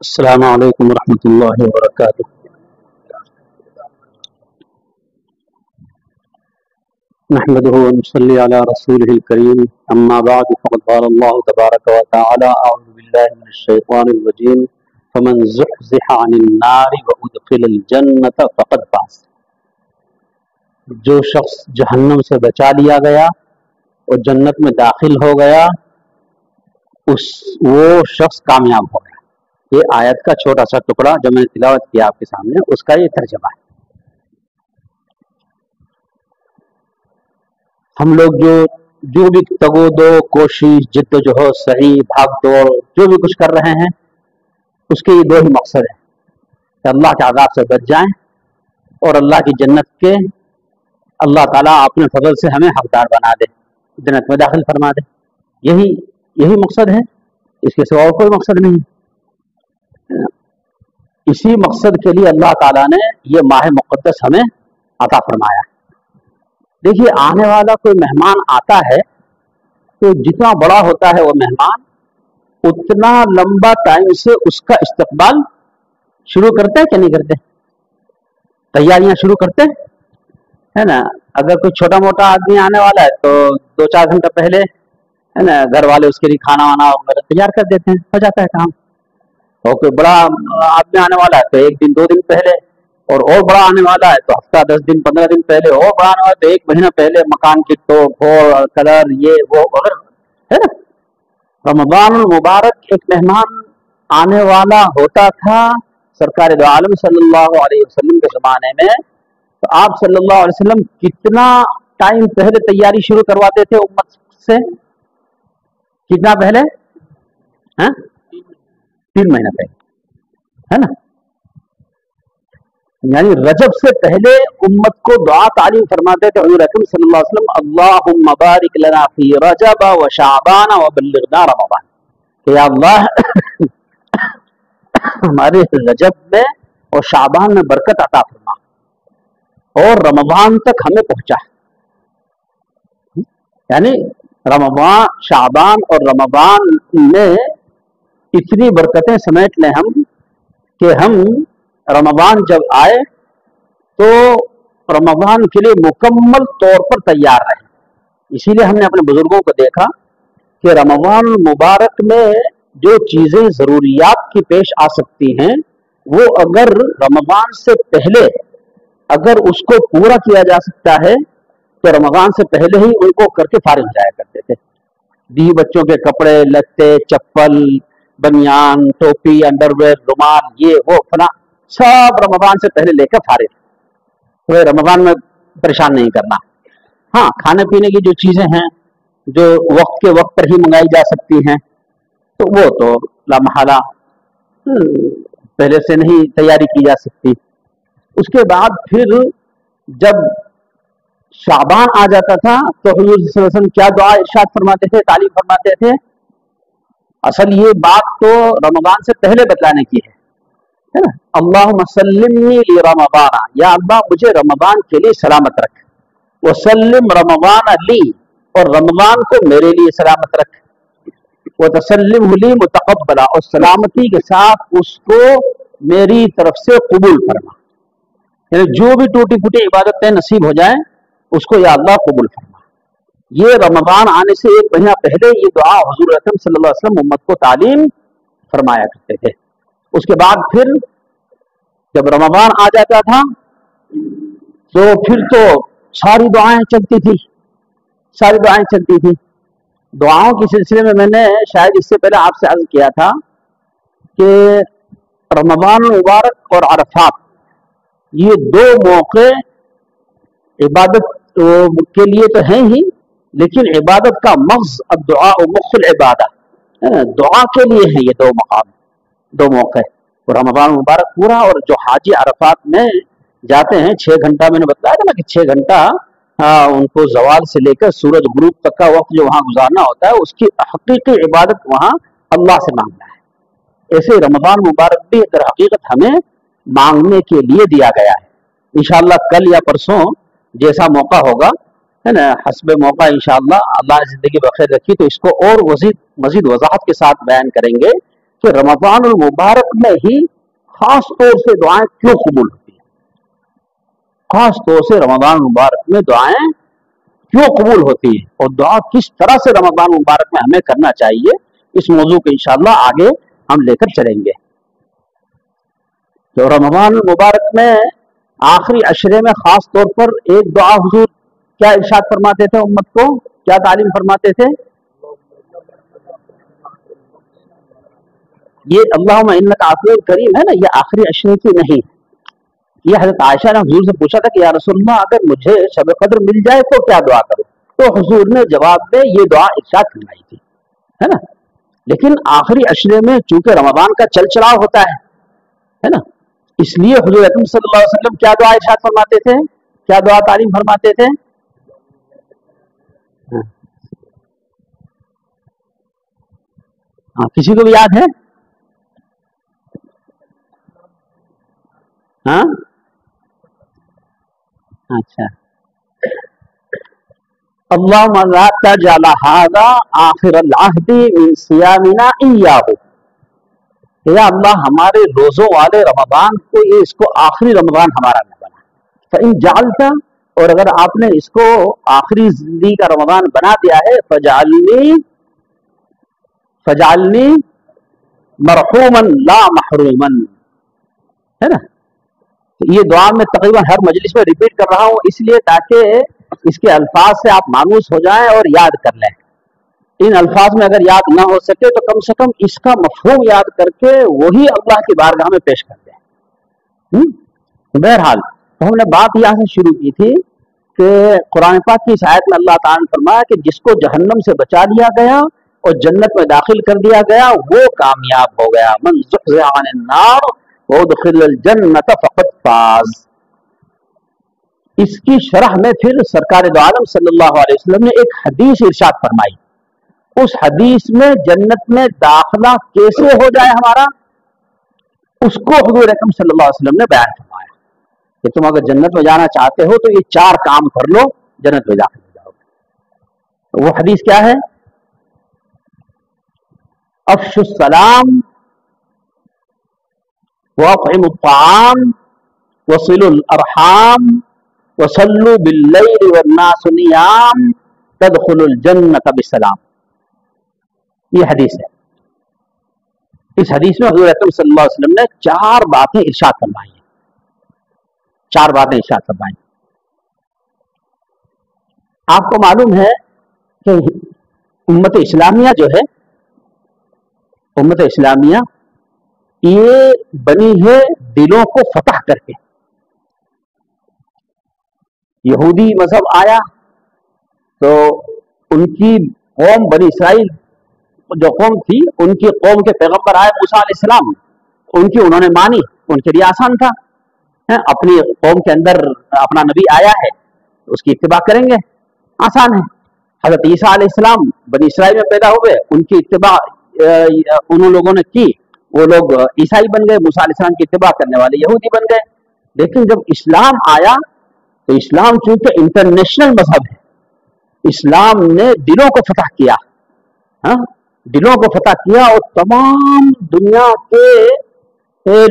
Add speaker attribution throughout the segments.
Speaker 1: السلام علیکم ورحمۃ اللہ وبرکاتہ۔ نحمده ونصلي على رسوله الكريم، اما بعد فقد قال الله تبارك وتعالى: اعوذ بالله من الشيطان الرجيم، فمن زحزح عن النار وادخل الجنة فقد فاز۔ جو شخص جہنم سے بچا لیا گیا اور جنت میں داخل ہو گیا وہ شخص کامیاب ہو گیا۔ یہ آیت کا چھوٹا سا ٹکڑا جو میں نے تلاوت کیا آپ کے سامنے، اس کا یہ ترجمہ ہے۔ ہم لوگ جو بھی تگ و دو، کوشش، جد و جہد، صحیح بھاگ دوڑ جو بھی کچھ کر رہے ہیں، اس کے یہ دو ہی مقصد ہیں کہ اللہ کے عذاب سے بچ جائیں اور اللہ کی جنت کے اللہ تعالیٰ اپنے فضل سے ہمیں حقدار بنا دے، جنت میں داخل فرما دے۔ یہی مقصد ہے، اس کے سوا اور کوئی مقصد نہیں۔ اسی مقصد کے لیے اللہ تعالیٰ نے یہ ماہ مقدس ہمیں عطا فرمایا۔ دیکھیے، آنے والا کوئی مہمان آتا ہے تو جتنا بڑا ہوتا ہے وہ مہمان، اتنا لمبا ٹائم سے اس کا استقبال شروع کرتے ہیں کہ نہیں کرتے؟ تیاریاں شروع کرتے ہے نا۔ اگر کوئی چھوٹا موٹا آدمی آنے والا ہے تو 2-4 گھنٹہ پہلے ہے نا گھر والے اس کے لیے کھانا وانا وغیرہ تیار کر دیتے ہیں، ہو جاتا ہے کام۔ اور کوئی بڑا آدمی آنے والا ہے تو 1 دن 2 دن پہلے، اور بڑا آنے والا ہے تو ہفتہ 10 دن 15 دن پہلے، اور بڑا آنے والا ہے تو 1 مہینہ پہلے مکان کی ٹوپ پھوڑ، کلر، یہ وہ وغیرہ ہے نا۔ رمضان المبارک ایک مہمان آنے والا ہوتا تھا سرکار دو عالم صلی اللہ علیہ وسلم کے زمانے میں، تو آپ صلی اللہ علیہ وسلم کتنا ٹائم پہلے تیاری شروع کرواتے تھے امت سے؟ کتنا پہلے؟ 3 مہینہ پہلے، ہے نا۔ یعنی رجب سے پہلے امت کو دعا تعلیم فرماتے تھے حضور اکرم صلی اللہ علیہ وسلم: اللہم بارک لنا فی رجب و شعبان و بلغنا رمضان، کہ یا اللہ ہمارے رجب میں اور شعبان میں برکت عطا فرما اور رمضان تک ہمیں پہنچا۔ یعنی رمضان، شعبان اور رمضان میں اتنی برکتیں سمیٹ لیں ہم کہ ہم رمضان جب آئے تو رمضان کے لیے مکمل طور پر تیار رہے۔ اسی لیے ہم نے اپنے بزرگوں کو دیکھا کہ رمضان مبارک میں جو چیزیں ضروریات کی پیش آ سکتی ہیں، وہ اگر رمضان سے پہلے اگر اس کو پورا کیا جا سکتا ہے تو رمضان سے پہلے ہی ان کو کر کے فارغ جایا کرتے تھے۔ بیوی بچوں کے کپڑے لتے، چپل، بنیان، ٹوپی، انڈرویئر، رومال، یہ وہ فلاں سب رمضان سے پہلے لے کر فارغ، تو رمضان میں پریشان نہیں کرنا۔ ہاں، کھانے پینے کی جو چیزیں ہیں جو وقت کے وقت پر ہی منگائی جا سکتی ہیں تو وہ تو لامحالہ پہلے سے نہیں تیاری کی جا سکتی۔ اس کے بعد پھر جب شعبان آ جاتا تھا تو حضور صلی اللہ علیہ وسلم کیا دعا ارشاد فرماتے تھے، تعلیم فرماتے تھے؟ اصل یہ بات تو رمضان سے پہلے بتلانے کی ہے نا۔ اللہم سلمنی لرمضان، یا اللہ مجھے رمضان کے لیے سلامت رکھ، وسلم رمضان لی، اور رمضان کو میرے لیے سلامت رکھ، وتسلمہ لی متقبلا، اور سلامتی کے ساتھ اس کو میری طرف سے قبول فرما۔ یعنی جو بھی ٹوٹی پھوٹی عبادتیں نصیب ہو جائیں اس کو یا اللہ قبول فرما۔ یہ رمضان آنے سے 1 مہینہ پہلے یہ دعا حضور اکرم صلی اللہ علیہ وسلم امت کو تعلیم فرمایا کرتے تھے۔ اس کے بعد پھر جب رمضان آ جاتا تھا تو پھر تو ساری دعائیں چلتی تھی۔ دعاؤں کے سلسلے میں نے شاید اس سے پہلے آپ سے عرض کیا تھا کہ رمضان مبارک اور عرفات، یہ 2 موقع عبادت کے لیے تو ہیں ہی، لیکن عبادت کا مغز الدعاء مخ العبادہ، دعا کے لیے ہیں یہ 2 مقام، 2 موقع۔ رمضان مبارک پورا، اور جو حاجی عرفات میں جاتے ہیں 6 گھنٹہ، میں نے بتایا تھا نا کہ 6 گھنٹہ ان کو زوال سے لے کر سورج غروب تک کا وقت جو وہاں گزارنا ہوتا ہے، اس کی حقیقی عبادت وہاں اللہ سے مانگنا ہے۔ ایسے رمضان مبارک بھی در حقیقت ہمیں مانگنے کے لیے دیا گیا ہے۔ انشاءاللہ کل یا پرسوں جیسا موقع ہوگا ہے نا، حسب موقع انشاءاللہ اللہ نے زندگی بخیر رکھی تو اس کو اور مزید وضاحت کے ساتھ بیان کریں گے کہ رمضان المبارک میں ہی خاص طور سے دعائیں کیوں قبول ہوتی ہیں؟ خاص طور سے رمضان المبارک میں دعائیں کیوں قبول ہوتی ہیں اور دعا کس طرح سے رمضان المبارک میں ہمیں کرنا چاہیے، اس موضوع کو انشاءاللہ آگے ہم لے کر چلیں گے۔ تو رمضان المبارک میں آخری عشرے میں خاص طور پر ایک دعا حضور کیا ارشاد فرماتے تھے، امت کو کیا تعلیم فرماتے تھے؟ یہ اللہم انک عفو کریم ہے نا، یہ آخری عشرے کی نہیں، یہ حضرت عائشہ نے حضور سے پوچھا تھا کہ یا رسول اللہ اگر مجھے شب قدر مل جائے تو کیا دعا کروں، تو حضور نے جواب میں یہ دعا ارشاد فرمائی تھی، ہے نا۔ لیکن آخری عشرے میں چونکہ رمضان کا چل چلاؤ ہوتا ہے نا، اس لیے حضور اکرم صلی اللہ علیہ وسلم کیا دعا ارشاد فرماتے تھے، کیا دعا تعلیم فرماتے تھے؟ ہاں کسی کو بھی یاد ہے؟ ہاں اچھا، اللہم لا تجعل ھذا آخر العہد من صیامنا ایاہ، یا اللہ ہمارے روزوں والے رمضان کو یہ اس کو آخری رمضان ہمارا نہ بنا، فإن جعلت، اور اگر آپ نے اس کو آخری زندگی کا رمضان بنا دیا ہے، فجعلنی مرحوما لا محروما، ہے نا۔ تو یہ دعا میں تقریباً ہر مجلس میں ریپیٹ کر رہا ہوں اس لیے تاکہ اس کے الفاظ سے آپ مانوس ہو جائیں اور یاد کر لیں۔ ان الفاظ میں اگر یاد نہ ہو سکے تو کم سے کم اس کا مفہوم یاد کر کے وہی اللہ کی بارگاہ میں پیش کر دیں۔ بہرحال تو ہم نے بات یہاں سے شروع کی تھی کہ قرآن پاک کی اس آیت میں اللہ تعالیٰ نے فرمایا کہ جس کو جہنم سے بچا لیا گیا اور جنت میں داخل کر دیا گیا وہ کامیاب ہو گیا، من زحزح عن النار وادخل الجنت فقد فاز۔ اس کی شرح میں پھر سرکار دو عالم صلی اللہ علیہ وسلم نے ایک حدیث ارشاد فرمائی، اس حدیث میں جنت میں داخلہ کیسے ہو جائے ہمارا، اس کو حضور اکرم صلی اللہ علیہ وسلم نے بیان فرمایا کہ تم اگر جنت میں جانا چاہتے ہو تو یہ 4 کام کر لو، جنت میں داخل ہو جاؤ گے۔ وہ حدیث کیا ہے؟ افشوا السلام واطعموا الطعام وصلوا الارحام وصلوا باللیل والناس نیام تدخلوا الجنت بسلام۔ یہ حدیث ہے۔ اس حدیث میں حضور اکرم صلی اللہ علیہ وسلم نے 4 باتیں ارشاد فرمائی ہیں، 4 باتیں ارشاد فرمائی۔ آپ کو معلوم ہے کہ امت اسلامیہ جو ہے، امت اسلامیہ یہ بنی ہے دلوں کو فتح کر کے۔ یہودی مذہب آیا تو ان کی قوم بنی اسرائیل جو قوم تھی، ان کی قوم کے پیغمبر آئے موسیٰ علیہ السلام، ان کی انہوں نے مانی، ان کے لیے آسان تھا، اپنی قوم کے اندر اپنا نبی آیا ہے اس کی اتباع کریں گے، آسان ہے۔ حضرت عیسیٰ علیہ السلام بنی اسرائیل میں پیدا ہوئے، ان کی اتباع انہوں لوگوں نے کی، وہ لوگ عیسائی بن گئے، موسیٰ علیہ السلام کی اتباع کرنے والے یہودی بن گئے۔ لیکن جب اسلام آیا تو اسلام چونکہ انٹرنیشنل مذہب ہے، اسلام نے دلوں کو فتح کیا، دلوں کو فتح کیا اور تمام دنیا کے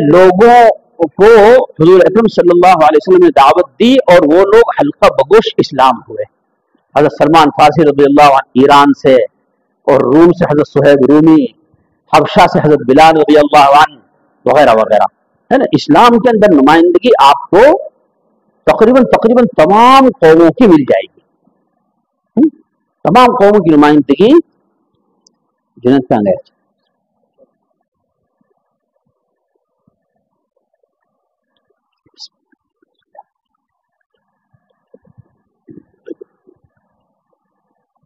Speaker 1: لوگوں کو حضور اکرم صلی اللہ علیہ وسلم نے دعوت دی اور وہ لوگ حلقہ بگوش اسلام ہوئے۔ حضرت سلمان فارسی رضی اللہ عنہ ایران سے، اور روم سے حضرت صہیب رومی، حبشہ سے حضرت بلال رضی اللہ عنہ، وغیرہ وغیرہ، ہے نا۔ اسلام کے اندر نمائندگی آپ کو تقریباً تمام قوموں کی مل جائے گی، تمام قوموں کی نمائندگی جنت کا ہے۔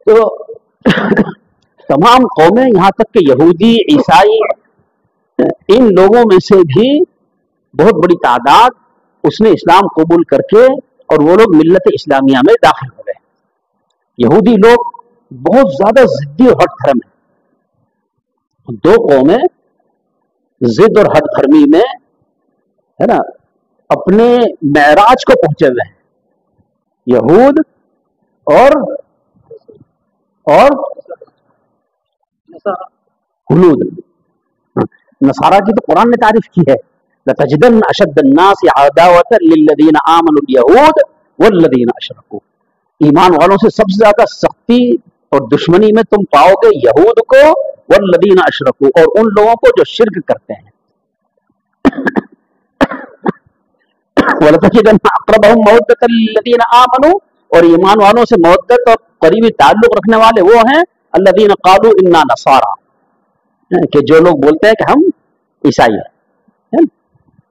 Speaker 1: تو تمام قومیں، یہاں تک کہ یہودی، عیسائی، ان لوگوں میں سے بھی بہت بڑی تعداد اس نے اسلام قبول کر کے اور وہ لوگ ملت اسلامیہ میں داخل ہو گئے۔ یہودی لوگ بہت زیادہ ضدی اور ہٹ دھرم ہیں، 2 قومیں ضد اور ہٹ دھرمی میں، ہے نا، اپنے معراج کو پہنچے ہوئے ہیں، یہود اور ہنود۔ नसारा की तो कुरान ने तारीफ की है, लतजिदन अशद्द अन्नास अदावतन लिल्लज़ीना आमनु यहूद वल्लज़ीना अशरकू, ईमान वालों से सबसे ज्यादा सख्ती और दुश्मनी में तुम पाओगे यहूद को, वल्लज़ीना अशरकू, और उन लोगों को जो शिर्क करते हैं। वलतजिदन अक़रबहुम मवद्दतन लिल्लज़ीना आमनु, और ईमान वालों से मवद्दत और करीबी ताल्लुक रखने वाले वो हैं अल्लज़ीना क़ालू इन्ना नसारा, कि जो लोग बोलते हैं कि हम ईसाई हैं।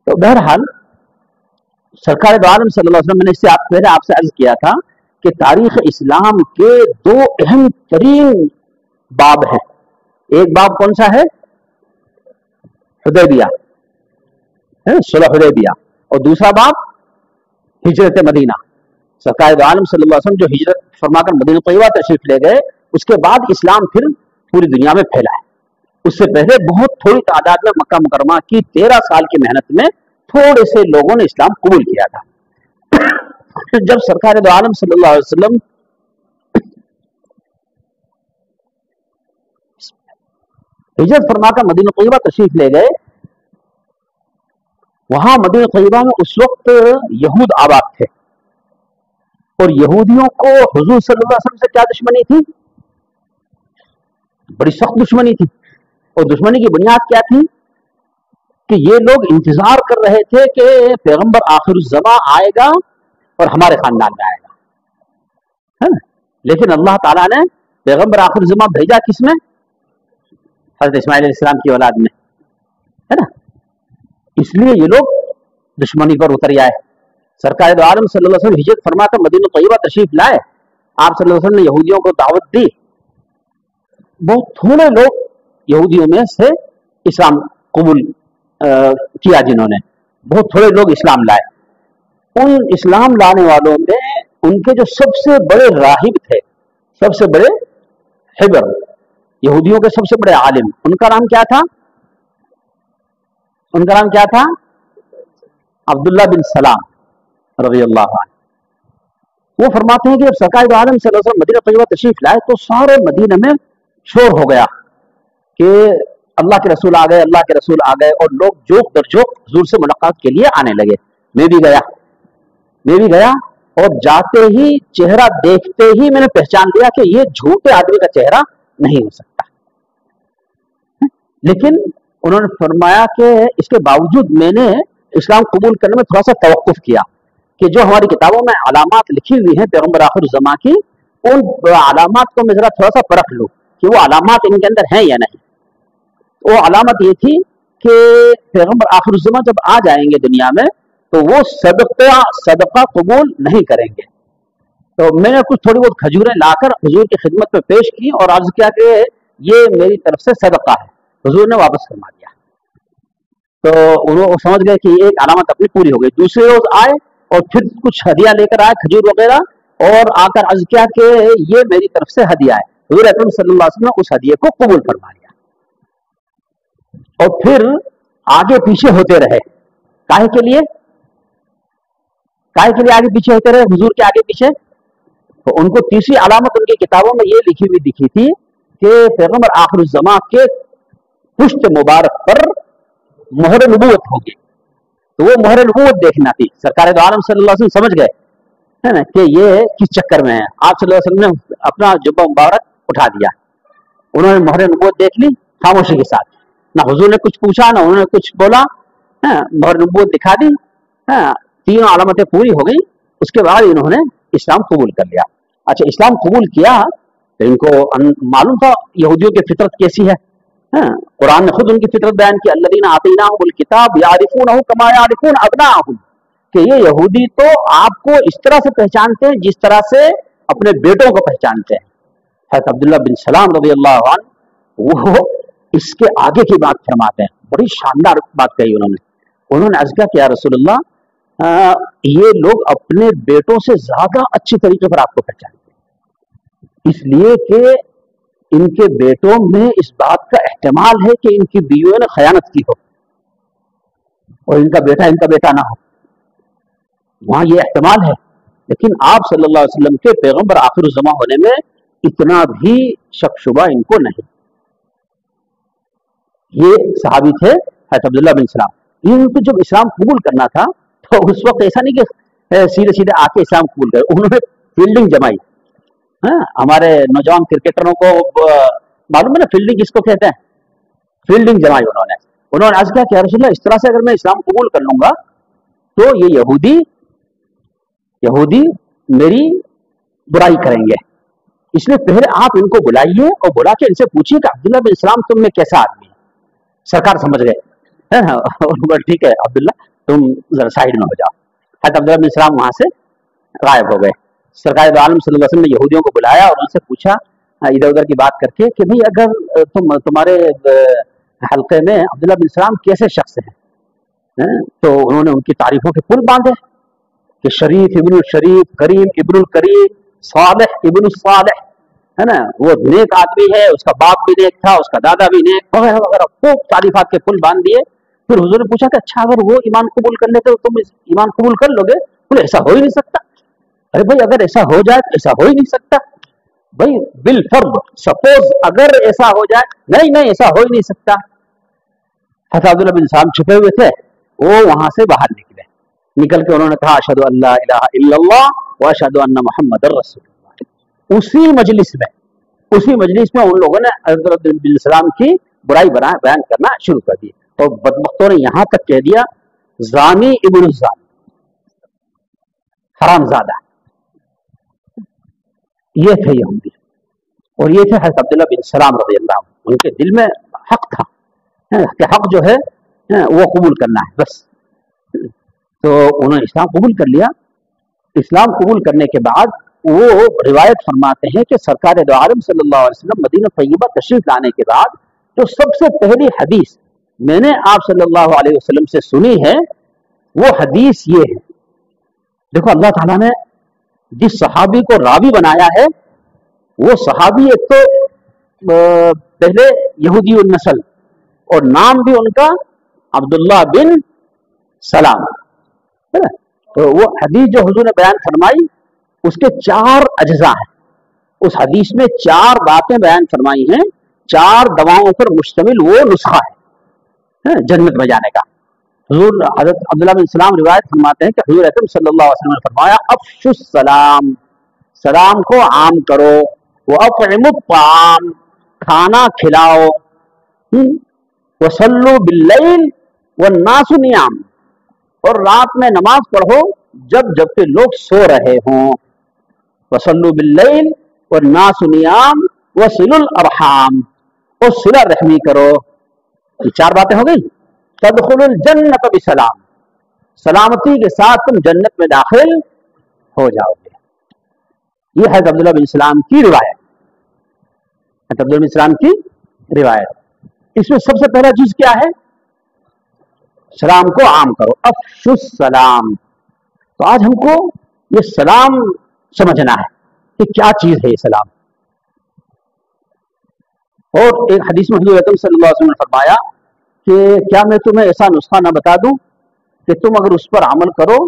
Speaker 1: तो बहरहाल सरकार दो आलम सल्लल्लाहु अलैहि वसल्लम, मैंने इससे पहले आपसे अर्ज किया था कि तारीख इस्लाम के दो अहम तरीन बाब हैं। एक बाब कौन सा है? हुदैबिया, सुलह हुदैबिया, और दूसरा बाब हिजरत मदीना। सरकार दो आलम सल्लल्लाहु अलैहि वसल्लम जो हिजरत फरमाकर मदीना तैयबा तशरीफ ले गए, उसके बाद इस्लाम फिर पूरी दुनिया में फैला है। उससे पहले बहुत थोड़ी तादाद में मक्का मुकरमा की 13 साल की मेहनत में थोड़े से लोगों ने इस्लाम कबूल किया था। जब सरकार दो आलम सल्लल्लाहु अलैहि वसल्लम हिजरत फरमाकर मदीना तैयबा तशरीफ ले गए, वहां मदीना तैयबा में उस वक्त यहूद आबाद थे, और यहूदियों को हुजूर सल्लल्लाहु अलैहि वसल्लम से क्या दुश्मनी थी? बड़ी सख्त दुश्मनी थी। और दुश्मनी की बुनियाद क्या थी? कि ये लोग इंतजार कर रहे थे कि पैगंबर आखिरुज़्ज़मा आएगा और हमारे खानदान में आएगा, है ना। लेकिन अल्लाह ताला ने पैगंबर आखिरुज़्ज़मा भेजा किसमें? हज़रत इस्माइल अलैहिस्सलाम की औलाद में, है ना। इसलिए ये लोग दुश्मनी पर उतर आए। सरकार दो आलम सल्लल्लाहु अलैहि वसल्लम हिजरत फरमाकर मदीना तैयबा तशरीफ लाए, आप सल्लल्लाहु अलैहि वसल्लम ने यहूदियों को दावत दी। बहुत थोड़े लोग यहूदियों में से इस्लाम कबूल किया, जिन्होंने, बहुत थोड़े लोग इस्लाम लाए। उन इस्लाम लाने वालों में उनके जो सबसे बड़े राहिब थे, सबसे बड़े हिबर, यहूदियों के सबसे बड़े आलिम, उनका नाम क्या था? उनका नाम क्या था? अब्दुल्ला बिन सलाम रज़ियल्लाहु अन्हु। वो फरमाते हैं कि जब सरकार दो आलम सल्लल्लाहु अलैहि वसल्लम मदीना तैयबा तशरीफ लाए तो सारे मदीने में शोर हो गया कि अल्लाह के रसूल आ गए, अल्लाह के रसूल आ गए, और लोग जोक दर जोक हुजूर से मुलाकात के लिए आने लगे। मैं भी गया, और जाते ही चेहरा देखते ही मैंने पहचान लिया कि ये झूठे आदमी का चेहरा नहीं हो सकता। लेकिन उन्होंने फरमाया कि इसके बावजूद मैंने इस्लाम कबूल करने में थोड़ा सा तवक्कुफ किया कि जो हमारी किताबों में अलामात लिखी हुई हैं पैगंबर आखिरुज़्ज़मा की, उन अलामात को मैं जरा थोड़ा सा परख लूं कि वो अलामात इनके अंदर हैं या नहीं। वो अलामत ये थी कि पैगंबर आखिरुज़्ज़मा जब आ जाएंगे दुनिया में तो वो सदका कबूल नहीं करेंगे। तो मैंने कुछ थोड़ी बहुत खजूरें लाकर हुजूर की खिदमत में पेश की और अर्ज किया कि ये मेरी तरफ से सदका है। हुजूर ने वापस फरमा दिया। तो उन्होंने समझ गए कि एक अलामत अपनी पूरी हो गई। दूसरे रोज आए और फिर कुछ हदिया लेकर आए, खजूर वगैरह, और आकर अर्ज किया कि ये मेरी तरफ से हदिया है। हुजूर अकरम सल्लल्लाहु अलैहि वसल्लम ने उस हदिये को कबूल फरमा लिया और फिर आगे पीछे होते रहे। काहे के लिए आगे पीछे होते रहे हुजूर के आगे पीछे? तो उनको तीसरी अलामत उनकी किताबों में ये लिखी हुई दिखी थी कि पैगंबर आखिरुज़्ज़मा के पुष्ट मुबारक पर मोहर नबूवत होगी। तो वो मोहर नबूवत देखना थी। सरकार दो आलम सल्लल्लाहु अलैहि वसल्लम समझ गए, है ना, कि ये किस चक्कर में है। आप सल्लल्लाहु अलैहि वसल्लम ने अपना जुब्बा मुबारक उठा दिया, उन्होंने मोहर नबूवत देख ली खामोशी के साथ। ना हुजूर ने कुछ पूछा, ना उन्होंने कुछ बोला, मोहर नबूवत दिखा दी। तीनों अलामतें पूरी हो गई। उसके बाद इन्होंने इस्लाम कबूल कर लिया। अच्छा, इस्लाम कबूल किया तो इनको मालूम था यहूदियों की फितरत कैसी है। कुरान ने खुद उनकी फितरत बयान की, अल्लज़ीना आतैनाहुमुल किताब यारिफूनहु कमा यारिफून अबनाअहुम, कि ये यहूदी तो आपको इस तरह से पहचानते हैं जिस तरह से अपने बेटों को पहचानते हैं। हज़रत अब्दुल्ला बिन सलाम रज़ियल्लाहु अन्हु वो इसके आगे की बात फरमाते हैं। बड़ी शानदार बात कही उन्होंने अर्ज़ किया कि या रसूलल्लाह, ये लोग अपने बेटों से ज्यादा अच्छी तरीके पर आपको पहचानते हैं, इसलिए कि इनके बेटों में इस बात का एहतमाल है कि इनकी बीवियों ने खयानत की हो और इनका बेटा ना हो। वहां ये एहतमाल है। लेकिन आप सल्लल्लाहु अलैहि वसल्लम के पैगंबर आखिरुज़्ज़मा होने में इतना भी शक शुबा इनको नहीं। یہ صحابی تھے حضرت عبداللہ بن سلام. ان کو جب اسلام قبول کرنا تھا تو اس وقت ایسا نہیں کہ سیدھے سیدھے آ کے اسلام قبول کرے, انہوں نے فیلڈنگ جمائی. ہاں, ہمارے نوجوان کرکٹروں کو معلوم ہے نا فیلڈنگ کس کو کہتے ہیں, فیلڈنگ جمائی انہوں نے آج کیا کہ رسول اللہ اس طرح سے اگر میں اسلام قبول کر لوں گا تو یہ یہودی میری برائی کریں گے, اس لیے پہلے آپ ان کو بلائیے اور بلا کے ان سے پوچھیے کہ عبداللہ بن اسلام تم میں کیسا آدمی ہے. سرکار سمجھ گئے, ٹھیک ہے عبداللہ تم ذرا سائڈ میں ہو جاؤ. حضرت عبداللہ بن اسلام وہاں سے غائب ہو گئے. سرکار دو عالم صلی اللہ علیہ وسلم نے یہودیوں کو بلایا اور ان سے پوچھا ادھر ادھر کی بات کر کے کہ بھئی اگر تمہارے حلقے میں عبداللہ بن اسلام کیسے شخص ہیں, تو انہوں نے ان کی تعریفوں کے پل باندھے کہ شریف ابن الشریف, کریم ابن الکریم, صالح ابن الصالح, ہے نا, وہ نیک آدمی ہے, اس کا باپ بھی نیک تھا, اس کا دادا بھی نیک, وغیرہ وغیرہ خوب تعریفات کے پل باندھ دیے. پھر حضور نے پوچھا کہ اچھا اگر وہ ایمان قبول کر لیتے تو تم ایمان قبول کر لو گے؟ بولے ایسا ہو ہی نہیں سکتا. ارے بھائی اگر ایسا ہو جائے تو ایسا ہو ہی نہیں سکتا بھائی, بالفرض سپوز اگر ایسا ہو جائے, نہیں ایسا ہو ہی نہیں سکتا. حضرت عبداللہ بن سلام چھپے ہوئے تھے, وہ وہاں سے باہر نکل کے انہوں نے کہا اشہد ان لا الہ الا اللہ واشہد ان محمد رسول اللہ. اسی مجلس میں ان لوگوں نے حضرت بن سلام کی برائی بیان کرنا شروع کر دی, اور بدبختوں نے یہاں تک کہہ دیا زانی ابن الزانی, حرام زادہ. یہ تھے یہودی, اور یہ تھے حضرت عبداللہ بن سلام رضی اللہ عنہ. ان کے دل میں حق تھا کہ حق جو ہے وہ قبول کرنا ہے بس. تو انہوں نے اسلام قبول کر لیا. اسلام قبول کرنے کے بعد وہ روایت فرماتے ہیں کہ سرکار دو عالم صلی اللہ علیہ وسلم مدینہ طیبہ تشریف لانے کے بعد جو سب سے پہلی حدیث میں نے آپ صلی اللہ علیہ وسلم سے سنی ہے وہ حدیث یہ ہے. دیکھو اللہ تعالیٰ نے جس صحابی کو راوی بنایا ہے وہ صحابی ایک تو پہلے یہودی النسل اور نام بھی ان کا عبداللہ بن سلام. تو وہ حدیث جو حضور نے بیان فرمائی اس کے 4 اجزاء ہیں. اس حدیث میں 4 باتیں بیان فرمائی ہیں, 4 دواؤں پر مشتمل وہ نسخہ ہے جنت میں جانے کا. حضور حضرت عبداللہ بن سلام روایت فرماتے ہیں کہ حضور اکرم صلی اللہ علیہ وسلم نے فرمایا افشوا السلام, سلام کو عام کرو, واطعموا الطعام, کھانا کھلاؤ, وصلوا باللیل والناس نیام, اور رات میں نماز پڑھو جب کہ لوگ سو رہے ہوں. وصلوا باللیل والناس نیام وصلوا الارحام, اور صلہ رحمی کرو. یہ 4 باتیں ہو گئی. تدخل الجنت بسلام, سلامتی کے ساتھ تم جنت میں داخل ہو جاؤ گے. یہ ہے عبداللہ بن سلام کی روایت. عبداللہ بن سلام کی روایت. اس میں سب سے پہلا چیز کیا ہے؟ سلام کو عام کرو, افشوا السلام. تو آج ہم کو یہ سلام سمجھنا ہے کہ کیا چیز ہے یہ سلام. اور ایک حدیث میں حضور اکرم صلی اللہ علیہ وسلم نے فرمایا کہ کیا میں تمہیں ایسا نسخہ نہ بتا دوں کہ تم اگر اس پر عمل کرو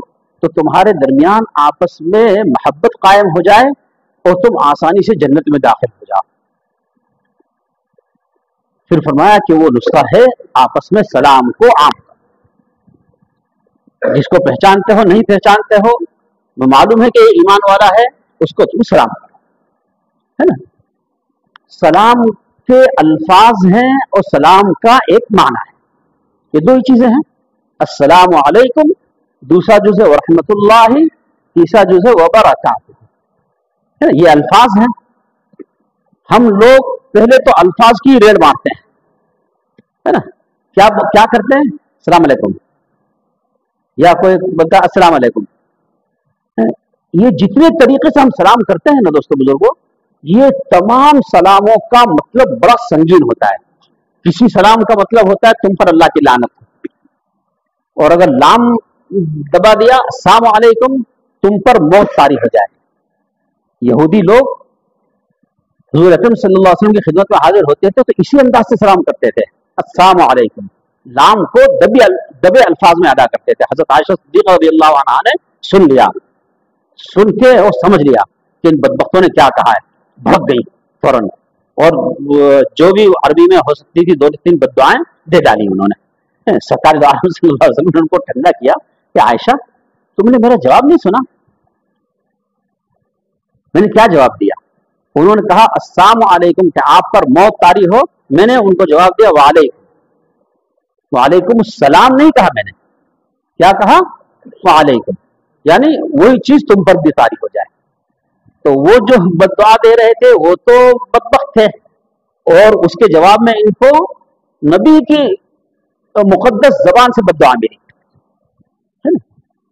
Speaker 1: تو تمہارے درمیان آپس میں محبت قائم ہو جائے اور تم آسانی سے جنت میں داخل ہو جاؤ. پھر فرمایا کہ وہ نسخہ ہے آپس میں سلام کو عام کرو. جس کو پہچانتے ہو نہیں پہچانتے ہو, معلوم ہے کہ ایمان والا ہے, اس کو تم سلام کرو, ہے نا. سلام کے الفاظ ہیں اور سلام کا ایک معنی ہے. یہ 2 ہی چیزیں ہیں, السلام علیکم, دوسرا جز ہے ورحمۃ اللہ, تیسرا جز ہے وبرکاتہ. یہ الفاظ ہیں. ہم لوگ پہلے تو الفاظ کی ریڑھ مارتے ہیں, ہے نا. کیا کرتے ہیں؟ السلام علیکم, یا کوئی بولتا ہے السلام علیکم. یہ جتنے طریقے سے ہم سلام کرتے ہیں نا دوستو بزرگوں, یہ تمام سلاموں کا مطلب بڑا سنگین ہوتا ہے. کسی سلام کا مطلب ہوتا ہے تم پر اللہ کی لعنت, اور اگر لام دبا دیا السلام علیکم تم پر موت طاری ہو جائے. یہودی لوگ حضور اکرم صلی اللہ علیہ وسلم کی خدمت میں حاضر ہوتے تھے تو اسی انداز سے سلام کرتے تھے, السلام علیکم. لام کو دبے الفاظ میں ادا کرتے تھے. حضرت عائشہ صدیقہ رضی اللہ عنہا نے سن کے اور سمجھ لیا کہ ان بدبختوں نے کیا کہا ہے, بھگ گئی فوراً, اور جو بھی عربی میں ہو سکتی تھی 2-3 بددعائیں दे डाली उन्होंने। सरकार दो आलम सल्लल्लाहु अलैहि वसल्लम ने उनको ठंडा किया कि आयशा तुमने मेरा जवाब नहीं सुना। मैंने क्या जवाब दिया? उन्होंने कहा अस्सलामु अलैकुम, कि आप पर मौत तारी हो। मैंने उनको जवाब दिया वालेकुम। वालेकुम सलाम नहीं कहा मैंने, क्या कहा? वालेकुम, यानी वही चीज तुम पर भी तारी हो जाए। तो वो जो बददुआ दे रहे थे वो तो बदबख्त थे, और उसके जवाब में इनको नबी की मुकद्दस जबान से बददुआ मिली, है ना।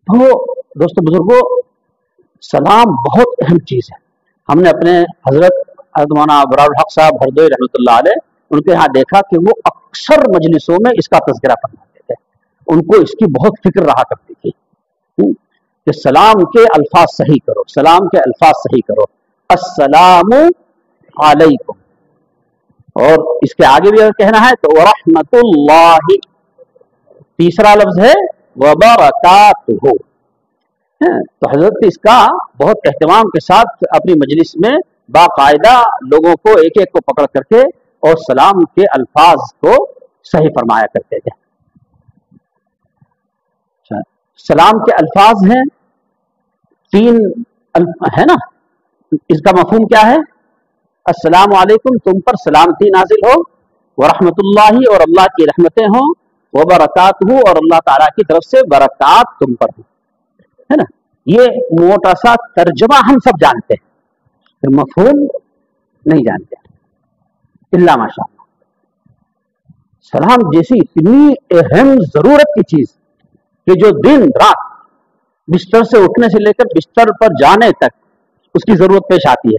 Speaker 1: तो दोस्तों बुजुर्गों, सलाम बहुत अहम चीज है। हमने अपने हजरत मौलाना अबरारुल हक साहब हरदोई रहमतुल्लाह अलैह, उनके यहाँ देखा कि वो अक्सर मजलिसों में इसका तज़किरा फरमाते थे। उनको इसकी बहुत फिक्र रहा करती थी कि सलाम के अल्फाज सही करो, सलाम के अल्फाज सही करो, अस्सलामु अलैकुम। और इसके आगे भी अगर कहना है तो वरहमतुल्लाहि, तीसरा लफ्ज है वबरकातुहु। तो हजरत इसका बहुत एहतमाम के साथ अपनी मजलिस में बाकायदा लोगों को एक एक को पकड़ करके और सलाम के अल्फाज को सही फरमाया करते थे। सलाम के अल्फाज हैं तीन, है ना। इसका मफहूम क्या है? अस्सलामु अलैकुम, तुम पर सलामती नाजिल हो, वरहमतुल्लाहि, और अल्लाह की रहमतें हो, व बरकातहू, और अल्लाह ताला की तरफ से बरकात तुम पर हो, है ना। ये मोटा सा तर्जमा हम सब जानते हैं, फिर मफहूम नहीं जानते, इल्ला माशाअल्लाह। सलाम जैसी इतनी अहम जरूरत की चीज कि जो दिन रात बिस्तर से उठने से लेकर बिस्तर पर जाने तक उसकी जरूरत पेश आती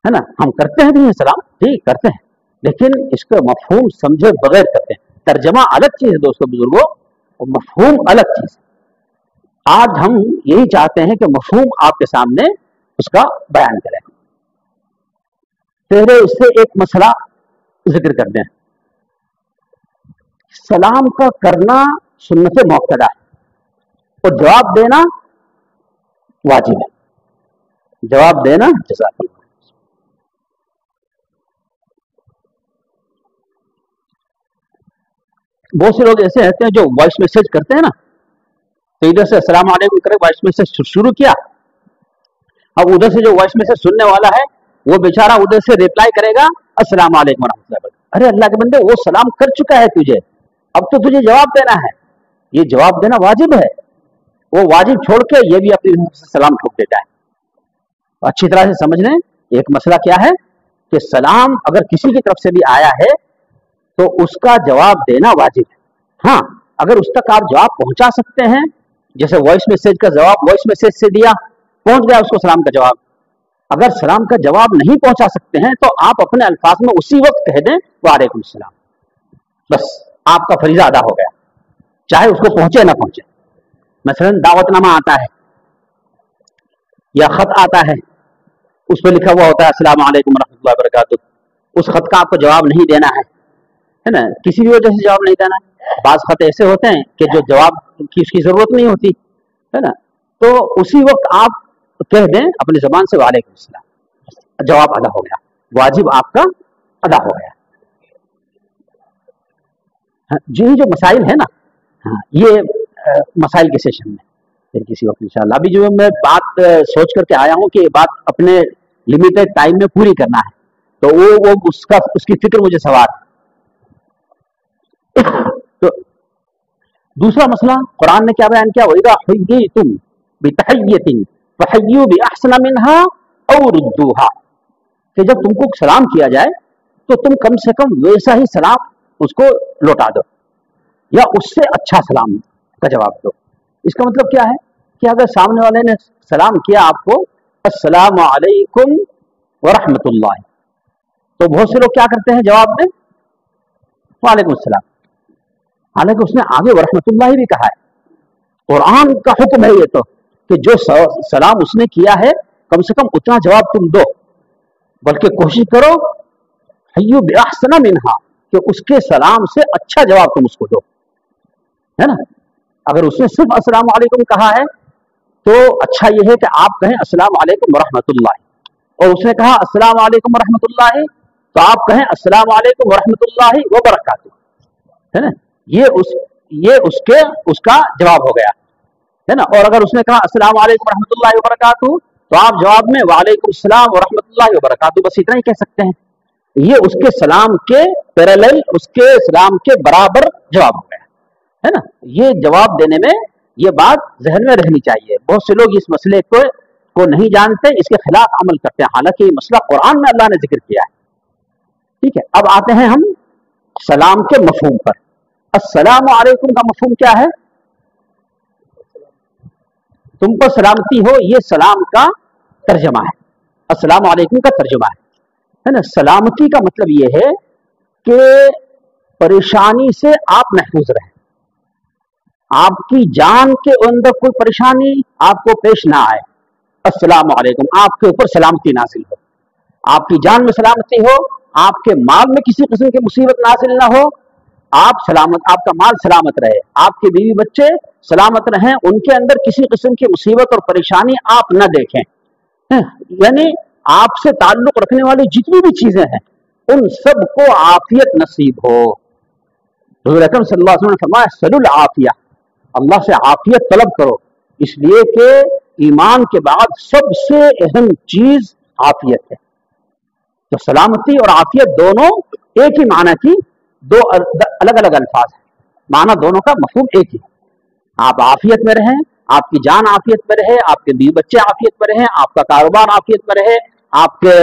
Speaker 1: है ना। हम करते हैं भी हैं सलाम, ठीक करते हैं, लेकिन इसका मफहूम समझे बगैर करते हैं। तर्जमा अलग चीज है दोस्तों बुजुर्गों, और मफहूम अलग चीज है। आज हम यही चाहते हैं कि मफहूम आपके सामने उसका बयान करें। पहले उससे एक मसला जिक्र कर दें। सलाम का करना सुन्नत मुअक्कदा है और जवाब देना वाजिब है। जवाब देना जज़ाकल्लाह। बहुत से लोग ऐसे रहते हैं जो वॉइस मैसेज करते हैं ना, तो इधर से अस्सलाम वालेकुम करे, वॉइस मैसेज शुरू किया, अब उधर से जो वॉइस मैसेज सुनने वाला है वो बेचारा उधर से रिप्लाई करेगा अस्सलाम वालेकुम रहमतुल्लाहि व बरकातहू। अरे अल्लाह के बंदे, वो सलाम कर चुका है तुझे, अब तो तुझे जवाब देना है। ये जवाब देना वाजिब है। वो वाजिब छोड़ के ये भी अपनी सलाम ठोक देता है। अच्छी तरह से समझ लें, एक मसला क्या है कि सलाम अगर किसी की तरफ से भी आया है तो उसका जवाब देना वाजिब है। हाँ, अगर उस तक आप जवाब पहुंचा सकते हैं, जैसे वॉइस मैसेज का जवाब वॉइस मैसेज से दिया, पहुंच गया उसको सलाम का जवाब। अगर सलाम का जवाब नहीं पहुंचा सकते हैं तो आप अपने अल्फाज में उसी वक्त कह दें वालेकुम सलाम, बस आपका फरीजा अदा हो गया, चाहे उसको पहुंचे ना पहुंचे। मसलन दावतनामा आता है या खत आता है, उस पर लिखा हुआ होता है अस्सलाम वालेकुम रहमतुल्लाहि व बरकातहू, उस खत का आपको जवाब नहीं देना है ना, किसी भी वजह से जवाब नहीं देना है। बाज खत ऐसे होते हैं कि जो जवाब की उसकी जरूरत नहीं होती है ना, तो उसी वक्त आप कह दें अपनी जबान से वालेकुम सलाम, जवाब अदा हो गया, वाजिब आपका अदा हो गया। हाँ, जी जो मसाइल है ना, हाँ, ये मसाइल के सेशन में फिर किसी वक्त इंशाअल्लाह। अभी जो मैं बात सोच करके आया हूँ कि ये बात अपने लिमिटेड टाइम में पूरी करना है, तो वो उसकी फिक्र मुझे सवार है। तो दूसरा मसला कुरान ने क्या बयान किया, वइज़ा हुय्यितुम बितहिय्यतिन फहय्यू बिअहसना मिन्हा औ रुद्दूहा, कि जब तुमको सलाम किया जाए तो तुम कम से कम वैसा ही सलाम उसको लौटा दो या उससे अच्छा सलाम का जवाब दो। इसका मतलब क्या है कि अगर सामने वाले ने सलाम किया आपको अस्सलामु अलैकुम व रहमतुल्लाह, तो बहुत से लोग क्या करते हैं जवाब में वालेकुम सलाम, हालांकि उसने आगे व रहमतुल्लाह भी कहा है। कुरान का हुक्म है ये तो कि जो सलाम उसने किया है कम से कम उतना जवाब तुम दो, बल्कि कोशिश करो हय्यु बिअहसना मिन्हा, कि उसके सलाम से अच्छा जवाब तुम उसको दो, है ना। अगर उसने सिर्फ अस्सलाम वालेकुम कहा है तो अच्छा यह है कि आप कहें अस्सलाम वालेकुम व रहमतुल्लाह, और उसने कहा अस्सलाम वालेकुम व रहमतुल्लाह, तो आप कहें अस्सलाम वालेकुम व रहमतुल्लाह व बरकातहू, है ना, ये उसका जवाब हो गया, है ना। और अगर उसने कहा अस्सलाम वालेकुम रहमतुल्लाहि व बरकातुहू, तो आप जवाब में वालेकुम सलाम व रहमतुल्लाहि व बरकातुहू, बस इतना ही कह सकते हैं। ये उसके सलाम के पैरेलल, उसके सलाम के बराबर जवाब हो गया, है ना। ये जवाब देने में ये बात जहन में रहनी चाहिए। बहुत से लोग इस मसले को नहीं जानते, इसके खिलाफ अमल करते हैं, हालांकि ये मसला कुरान में अल्लाह ने जिक्र किया है। ठीक है, अब आते हैं हम सलाम के मफहूम पर। अस्सलामु अलैकुम का मफहूम क्या है? तुम पर सलामती हो, ये सलाम का तर्जमा है, अस्सलामु अलैकुम का तर्जमा है ना। सलामती का मतलब ये है कि परेशानी से आप महफूज रहें, आपकी जान के अंदर कोई परेशानी आपको पेश ना आए। अस्सलामु अलैकुम, आपके ऊपर सलामती नाजिल हो, आपकी जान में सलामती हो, आपके माल में किसी किस्म की मुसीबत नाजिल ना हो, आप सलामत, आपका माल सलामत रहे, आपके बीवी बच्चे सलामत रहें, उनके अंदर किसी किस्म की मुसीबत और परेशानी आप न देखें। यानी आपसे ताल्लुक रखने वाली जितनी भी चीजें हैं उन सबको आफियत नसीब हो। हुज़ूर अकरम सल्लल्लाहु अलैहि वसल्लम ने फरमाया सलुल आफिया, अल्लाह से आफियत तलब करो, इसलिए कि ईमान के बाद सबसे अहम चीज आफियत है। तो सलामती और आफियत दोनों एक ही माना की दो अलग अलग अल्फाज हैं, माना दोनों का मफहूम एक ही। आप आफियत में रहें, आपकी जान आफियत में रहे, आपके बीवी बच्चे आफियत में रहे, आपका कारोबार आफियत में रहे, आपके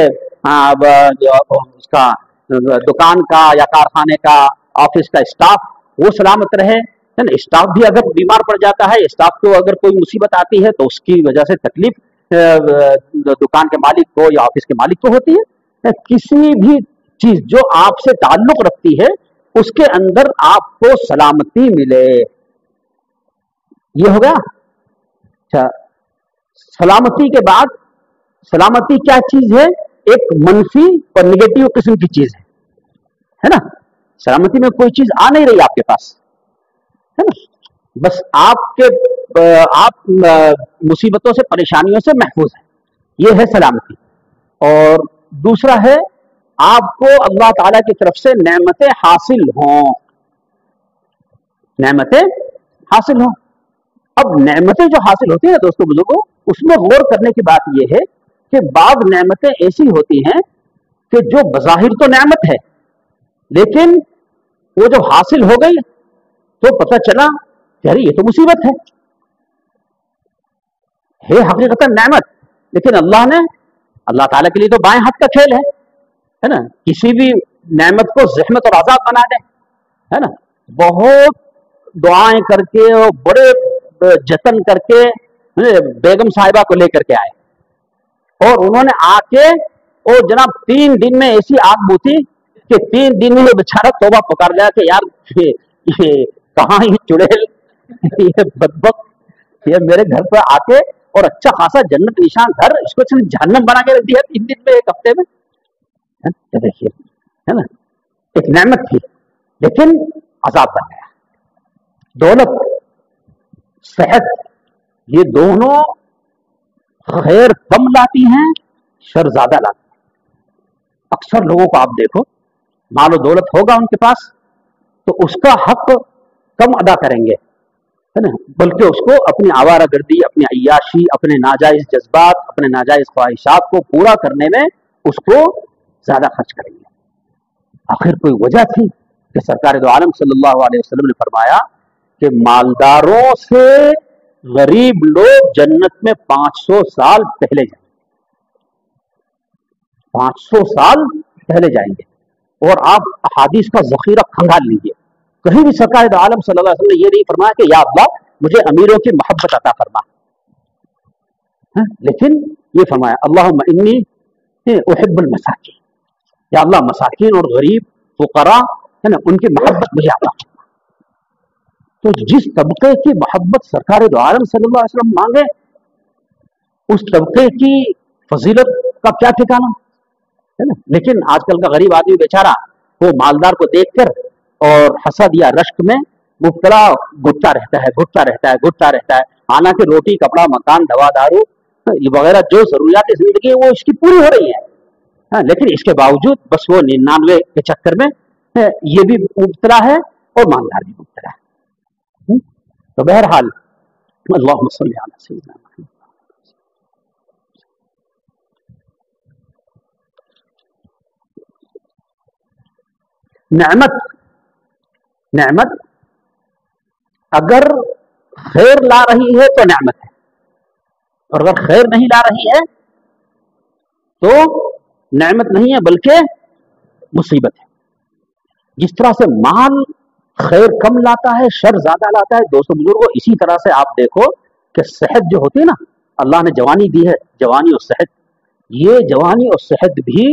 Speaker 1: उसका दुकान का या कारखाने का ऑफिस का स्टाफ वो सलामत रहे, है ना। स्टाफ भी अगर बीमार पड़ जाता है, स्टाफ को अगर कोई मुसीबत आती है तो उसकी वजह से तकलीफ दुकान के मालिक को या ऑफिस के मालिक को होती है। किसी भी चीज जो आपसे ताल्लुक रखती है उसके अंदर आपको सलामती मिले, ये हो गया। अच्छा, सलामती के बाद, सलामती क्या चीज है? एक मंफी और निगेटिव किस्म की चीज है ना। सलामती में कोई चीज आ नहीं रही आपके पास, है ना, बस आप मुसीबतों से परेशानियों से महफूज है, ये है सलामती। और दूसरा है आपको अल्लाह ताला की तरफ से नेमतें हासिल हों, नेमतें हासिल हों। अब नेमतें जो हासिल होती है दोस्तों बुजुर्गों, उसमें गौर करने की बात यह है कि बाद नेमतें ऐसी होती हैं कि जो बज़ाहिर तो नेमत है, लेकिन वो जब हासिल हो गई तो पता चला कि अरे ये तो मुसीबत है हकीकतन नेमत, लेकिन अल्लाह ताला के लिए तो बाएं हाथ का खेल है ना। किसी भी नेमत को ज़हमत और आजाद बना दे, है ना। बहुत दुआएं करके और बड़े जतन करके बेगम साहिबा को लेकर के आए और उन्होंने आके और जनाब 3 दिन में ऐसी आग बूती कि 3 दिन में बेचारा तौबा पुकार गया कि यार ये कहाँ ये चुड़ैल ये बदबक ये मेरे घर पर आके और अच्छा खासा जन्नत निशान घर, इसको जहन्नम बना के रख दिया 3 दिन में, 1 हफ्ते में। देखिए, है ना, एक नेमत थी लेकिन अजाब बन गया। दौलत, सेहत, ये दोनों खैर कम लाती हैं, शर ज्यादा लाती हैं। अक्सर लोगों को आप देखो, मालो दौलत होगा उनके पास तो उसका हक कम अदा करेंगे, है ना, बल्कि उसको अपनी आवारागर्दी, अपनी अय्याशी, अपने नाजायज जज्बात, अपने नाजायज ख्वाहिशात को पूरा करने में उसको ज्यादा खर्च करेंगे। आखिर कोई वजह थी कि सरकार दो आलम सल्लल्लाहु अलैहि वसल्लम ने फरमाया कि मालदारों से गरीब लोग जन्नत में 500 साल पहले जाएंगे, 500 साल पहले जाएंगे। और आप अहादीस का जखीरा खंगाल लीजिए, कहीं भी सरकार दो आलम सल्लल्लाहु अलैहि वसल्लम ने ये नहीं फरमाया कि या अल्लाह मुझे अमीरों की मोहब्बत अता फरमा, लेकिन ये फरमाया अल्लाहुम्मा इन्नी उहिब्बुल मसाकीन, या अल्लाह मसाकीन और गरीब फुकरा, है ना, उनकी मोहब्बत मुझे अता फरमा। तो जिस तबके की मोहब्बत सरकार दो आलम सल्लल्लाहु अलैहि वसल्लम मांगे, उस तबके की फजीलत का क्या ठिकाना, है ना। लेकिन आजकल का गरीब आदमी बेचारा वो मालदार को देखकर और हसद या रश्क में मुब्तला घुटता रहता है। हालांकि रोटी, कपड़ा, मकान, दवा, दारू वगैरह जो जरूरियात जिंदगी है वो इसकी पूरी हो रही है, लेकिन इसके बावजूद बस वो 99 के चक्कर में ये भी मुब्तला है اور مالدار بھی مبتلا ہے۔ تو بہرحال اللہم صلی علی سیدنا محمد۔ نعمت اگر خیر لا رہی ہے تو نعمت ہے، اور اگر خیر نہیں لا رہی ہے تو نعمت نہیں ہے بلکہ مصیبت ہے۔ جس طرح سے مال خیر کم لاتا ہے، شر زیادہ لاتا ہے، دوستو بزرگوں، اسی طرح سے آپ دیکھو کہ صحت جو ہوتی ہے نا، اللہ نے جوانی دی ہے، جوانی اور صحت، یہ جوانی اور صحت بھی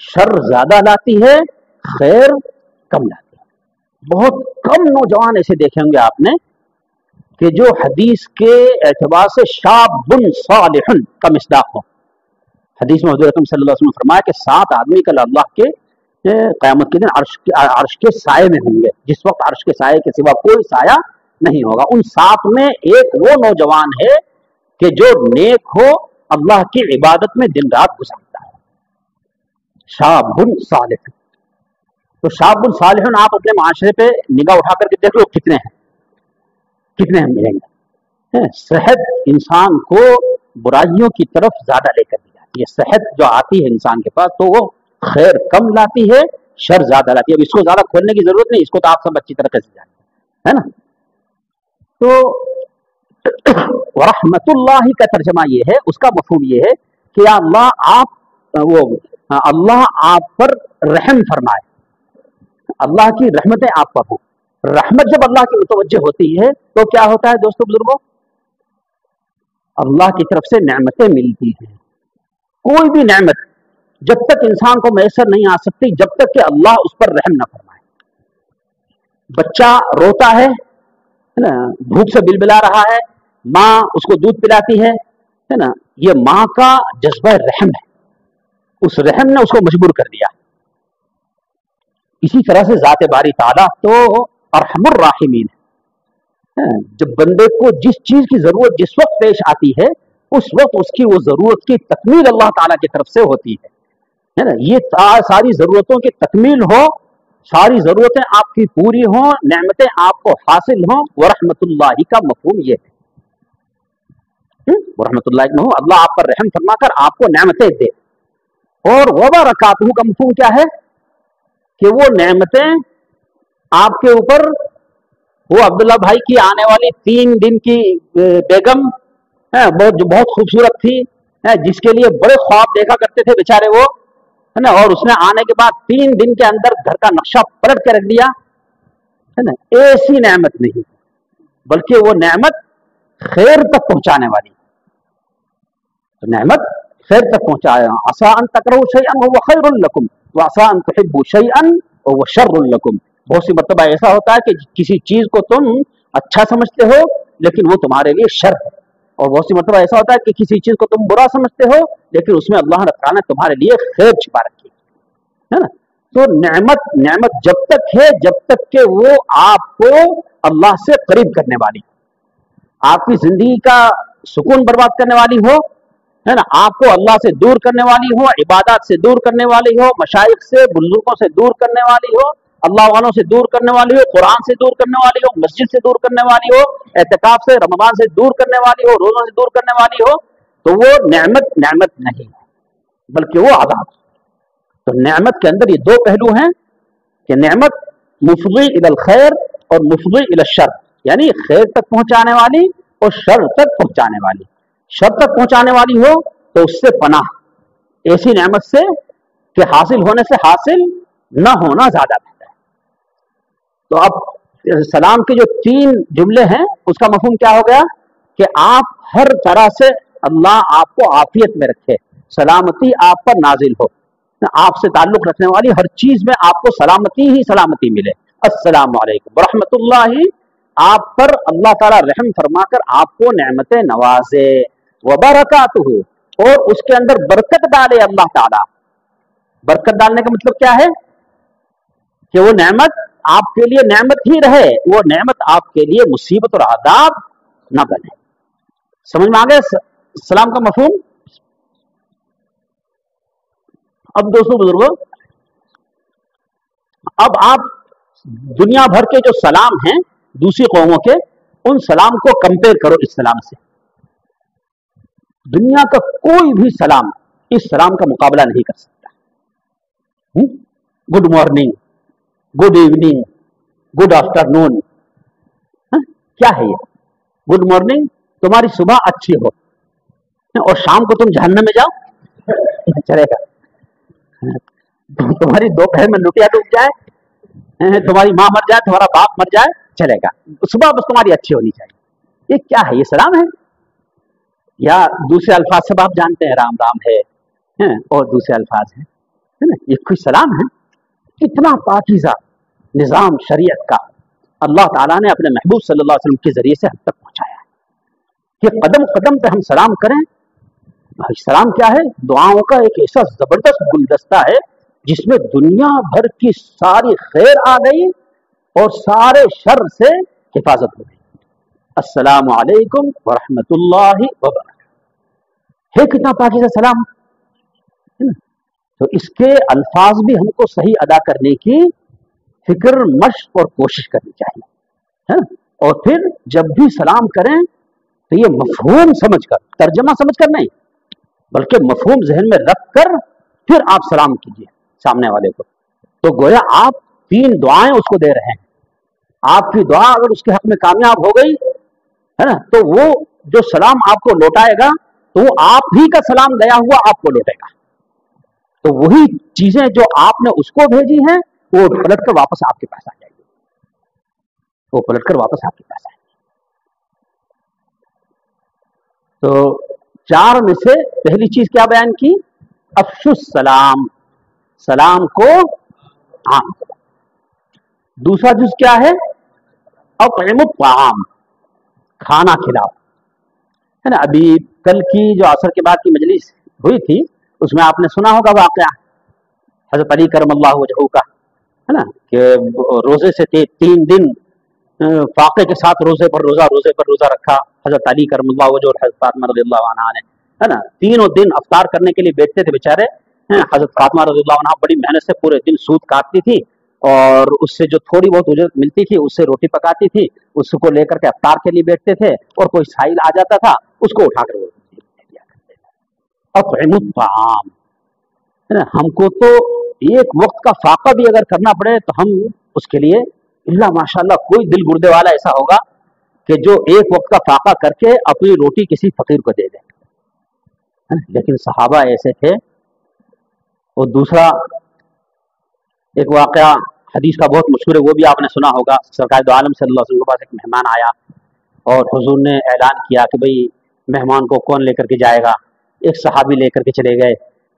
Speaker 1: شر زیادہ لاتی ہے، خیر کم لاتی ہے۔ بہت کم نوجوان ایسے دیکھیں گے آپ نے کہ جو حدیث کے اعتبار سے شاب صالح کا مصداق ہو۔ حدیث میں حضور اکرم صلی اللہ علیہ وسلم نے فرمایا کہ 7 آدمی کل اللہ کے قیامت کے دن عرش کے سائے میں ہوں گے، جس وقت عرش کے سائے کے سوا کوئی سایہ نہیں ہوگا۔ ان 7 میں ایک وہ نوجوان ہے کہ جو نیک ہو، اللہ کی عبادت میں دن رات گزارتا ہے، شاب صالح۔ تو شاب صالح آپ اپنے معاشرے پہ نگاہ اٹھا کر کے دیکھ لو کتنے ہم ملیں گے۔ صحت انسان کو برائیوں کی طرف زیادہ لے کر دی جاتی ہے۔ صحت جو آتی ہے انسان کے پاس تو وہ خیر کم لاتی ہے، شر زیادہ لاتی ہے۔ اب اس کو زیادہ کھولنے کی ضرورت نہیں، اس کو تو آپ سب اچھی طرح سے جانتے ہیں نا۔ تو ورحمت اللہ کا ترجمہ یہ ہے، اس کا مفہوم یہ ہے کہ یا اللہ آپ پر رحم فرمائے، اللہ کی رحمتیں آپ پر ہوں۔ رحمت جب اللہ کی متوجہ ہوتی ہے تو کیا ہوتا ہے دوستو بزرگوں؟ اللہ کی طرف سے نعمتیں ملتی ہیں۔ کوئی بھی نعمت جب تک انسان کو میسر نہیں آ سکتی جب تک کہ اللہ اس پر رحم نہ فرمائے۔ بچہ روتا ہے نا، بھوک سے بلبلا رہا ہے، ماں اس کو دودھ پلاتی ہے نا، یہ ماں کا جذبہ رحم ہے، اس رحم نے اس کو مجبور کر دیا۔ اسی طرح سے ذات باری تعالیٰ تو ارحم الراحمین ہے۔ جب بندے کو جس چیز کی ضرورت جس وقت پیش آتی ہے اس وقت اس کی وہ ضرورت کی تکمیل اللہ تعالیٰ کی طرف سے ہوتی ہے نا۔ یہ ساری ضرورتوں کی تکمیل ہو، ساری ضرورتیں آپ کی پوری ہوں، نعمتیں آپ کو حاصل ہوں، ورحمت اللہ کا مفہوم یہ ہے۔ ورحمت اللہ کا مفہوم اللہ آپ پر رحم فرما کر آپ کو نعمتیں دے۔ اور وبرکاتہ کا مفہوم کیا ہے کہ وہ نعمتیں آپ کے اوپر، وہ عبداللہ بھائی کی آنے والی 3 دن کی بیگم جو بہت خوبصورت تھی، جس کے لیے بڑے خواب دیکھا کرتے تھے بیچارے وہ ہے نا، اور اس نے آنے کے بعد 3 دن کے اندر گھر کا نقشہ پلٹ کے رکھ دیا ہے نا، ایسی نعمت نہیں بلکہ وہ نعمت خیر تک پہنچانے والی، تو نعمت خیر تک پہنچایا۔ عسیٰ ان تکرہوا شیئا وہو خیر لکم وعسیٰ ان تحبوا شیئا وہو شر لکم۔ بہت سی مرتبہ ایسا ہوتا ہے کہ کسی چیز کو تم اچھا سمجھتے ہو لیکن وہ تمہارے لیے شر ہے، اور بہت سی مرتبہ ایسا ہوتا ہے کہ کسی چیز کو تم برا سمجھتے ہو لیکن اس میں اللہ تعالیٰ نے تمہارے لیے خیر چھپا رکھی ہے نا۔ تو نعمت جب تک ہے جب تک کہ وہ آپ کو اللہ سے قریب کرنے والی، آپ کی زندگی کا سکون برباد کرنے والی ہو ہے نا، آپ کو اللہ سے دور کرنے والی ہو، عبادات سے دور کرنے والی ہو، مشائخ سے بزرگوں سے دور کرنے والی ہو، اللہ والوں سے دور کرنے والی ہو، قرآن سے دور کرنے والی ہو، مسجد سے دور کرنے والی ہو، اعتکاف سے رمضان سے دور کرنے والی ہو، روزوں سے دور کرنے والی ہو، تو وہ نعمت نہیں ہے بلکہ وہ عذاب۔ تو نعمت کے اندر یہ 2 پہلو ہیں کہ نعمت مفضی الی الخیر اور مفضی الی الشر، یعنی خیر تک پہنچانے والی اور شر تک پہنچانے والی۔ شر تک پہنچانے والی ہو تو اس سے پناہ، ایسی نعمت سے کہ حاصل ہونے سے حاصل نہ ہونا زیادہ بہتر ہے۔ تو اب سلام کے جو 3 جملے ہیں اس کا مفہوم کیا ہو گیا کہ آپ ہر طرح سے اللہ آپ کو عافیت میں رکھے، سلامتی آپ پر نازل ہو، آپ سے تعلق رکھنے والی ہر چیز میں آپ کو سلامتی ہی سلامتی ملے۔ السلام علیکم ورحمۃ اللہ، آپ پر اللہ تعالیٰ رحم فرما کر آپ کو نعمتیں نوازے، وبرکاتہ، اور اس کے اندر برکت ڈالے اللہ تعالیٰ۔ برکت ڈالنے کا مطلب کیا ہے کہ وہ نعمت آپ کے لیے نعمت ہی رہے، وہ نعمت آپ کے لیے مصیبت اور عذاب نہ بنے۔ سمجھ میں آ گیا سلام کا مفہوم؟ اب دوستو بزرگوں، اب آپ दुनिया भर के जो सलाम हैं दूसरी कौमों के, उन सलाम को कंपेयर करो इस सलाम से। दुनिया का कोई भी सलाम इस सलाम का मुकाबला नहीं कर सकता। Good morning, good evening, good afternoon, क्या है ये? गुड मॉर्निंग, तुम्हारी सुबह अच्छी हो, और शाम को तुम जहन्नम में जाओ, चलेगा? तुम्हारी दोपहर में लुटिया डूब जाए, तुम्हारी माँ मर जाए, तुम्हारा बाप मर जाए, चलेगा? सुबह बस तुम्हारी अच्छी होनी चाहिए। ये क्या है? ये सलाम है? या दूसरे अल्फाज सब आप जानते हैं, राम राम है और दूसरे अल्फाज है ना? ये कोई सलाम है? इतना पाकीज़ा निज़ाम शरीयत का अल्लाह ताला ने अपने महबूब सल्लल्लाहु अलैहि वसल्लम के जरिए से हम तक पहुंचाया है कि कदम कदम पे हम सलाम करें। भाई सलाम क्या है? दुआओं का एक ऐसा जबरदस्त गुलदस्ता है जिसमें दुनिया भर की सारी खैर आ गई और सारे शर से हिफाजत हो गई। अस्सलामु अलैकुम व रहमतुल्लाहि व बरकातहू। है कितना पाकीज़ा सलाम, है ना? तो इसके अल्फाज भी हमको सही अदा करने की फिक्र, मश्क और कोशिश करनी चाहिए, है ना? और फिर जब भी सलाम करें तो ये मफहूम समझकर, तर्जमा समझकर नहीं, बल्कि मफहूम जहन में रख कर फिर आप सलाम कीजिए सामने वाले को। तो गोया आप 3 दुआएं उसको दे रहे हैं। आपकी दुआ अगर उसके हक में कामयाब हो गई, है ना, तो वो जो सलाम आपको लौटाएगा तो वो आप ही का सलाम गया हुआ आपको लौटेगा। तो वही चीजें जो आपने उसको भेजी हैं वो पलट कर वापस आपके पास आ जाएगी, वो पलट कर वापस आपके पास आएगी। तो 4 में से पहली चीज क्या बयान की? अफ़शुस सलाम, सलाम को आम करो। दूसरा जुज क्या है? अतइमुत ताआम, खाना खिलाओ, है ना? अभी कल की जो असर के बाद की मजलिस हुई थी उसमें आपने सुना होगा वाकया हजरत अली करमल्लाहु वजहू का, है ना, कि रोजे से 3 दिन फाके के साथ रोजे पर रोजा रखा हजरत अली करमल्लाहु वजहू और हजरत फातिमा रज़ियल्लाहु अन्हा ने, है ना। 3 दिन अफ्तार करने के लिए बैठते थे बेचारे। हजरत फातिमा रज़ियल्लाहु अन्हा बड़ी मेहनत से पूरे दिन सूद काटती थी और उससे जो थोड़ी बहुत उजरत मिलती थी उससे रोटी पकाती थी, उसको लेकर के अफ्तार के लिए बैठते थे और कोई साइल आ जाता था उसको उठाकर वो दिया करते थे। अतइमुत ताआम, है ना। हमको तो एक वक्त का फाका भी अगर करना पड़े तो हम उसके लिए इल्ला माशाल्लाह कोई दिल गुर्दे वाला ऐसा होगा कि जो एक वक्त का फाका करके अपनी रोटी किसी फकीर को दे दे। लेकिन सहाबा ऐसे थे। और दूसरा एक वाकया हदीस का बहुत मशहूर है, वो भी आपने सुना होगा। सरकार दो आलम सल्लल्लाहु अलैहि वसल्लम के पास एक मेहमान आया और हुजूर ने ऐलान किया कि भाई मेहमान को कौन लेकर के जाएगा। एक सहाबी लेकर के चले गए,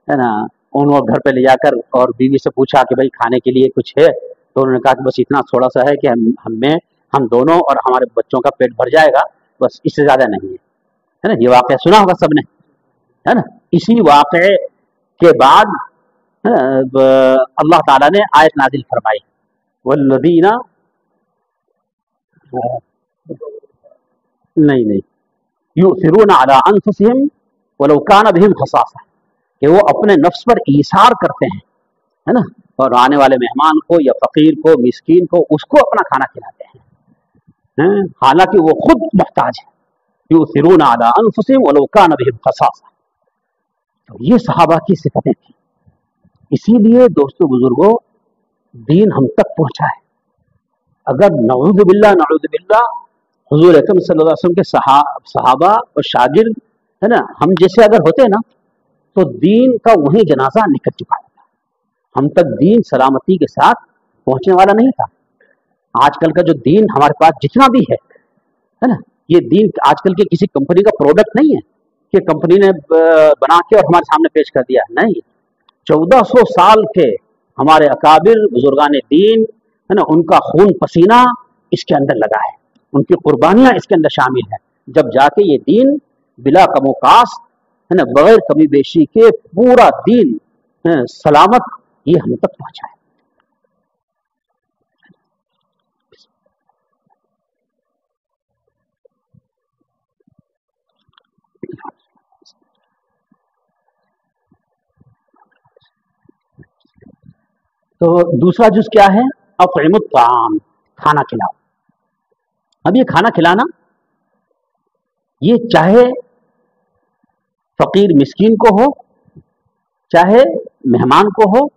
Speaker 1: है ना। उन्होंने घर पे ले जाकर और बीवी से पूछा कि भाई खाने के लिए कुछ है, तो उन्होंने कहा कि बस इतना थोड़ा सा है कि हम दोनों और हमारे बच्चों का पेट भर जाएगा, बस इससे ज्यादा नहीं है ना। ये वाकया सुना होगा सबने, है ना। इसी वाकये के बाद अल्लाह ताला ने आयत नाजिल फरमाई, वल्लज़ीना, नहीं, युसिरूना अला अनफुसिहिम वलौ काना बिहिम खसासा, कि वो अपने नफ्स पर ईसार करते हैं, है ना, और आने वाले मेहमान को या फकीर को, मिस्कीन को, उसको अपना खाना खिलाते हैं, हालांकि वो खुद मोहताज है। युसिरूना अला अनफुसिहिम वलौ काना बिहिम खसासा। तो ये सहाबा की सिफतें थी। इसीलिए दोस्तों बुजुर्गों, दीन हम तक पहुंचा है। अगर नऊज़ु बिल्लाह हुजूर अकरम सल्लल्लाहु अलैहि वसल्लम के सहाबा और शागिर्द, है ना, हम जैसे अगर होते ना तो दीन का वही जनाजा निकल चुका होता। हम तक दीन सलामती के साथ पहुंचने वाला नहीं था। आजकल का जो दीन हमारे पास जितना भी है ना, ये दीन आजकल के किसी कंपनी का प्रोडक्ट नहीं है कि कंपनी ने बना के और हमारे सामने पेश कर दिया, नहीं। 1400 साल के हमारे अकाबिर बुजुर्गान दीन, है ना, उनका खून पसीना इसके अंदर लगा है, उनकी कुर्बानियां इसके अंदर शामिल है। जब जाके ये दीन बिला कमोकास, है ना, बगैर कमी बेशी के पूरा दीन सलामत ये हम तक पहुंचा है। तो दूसरा जुज क्या है? अतइमु त्ताम, खाना खिलाओ। अब ये खाना खिलाना, ये चाहे फकीर मिस्कीन को हो, चाहे मेहमान को हो,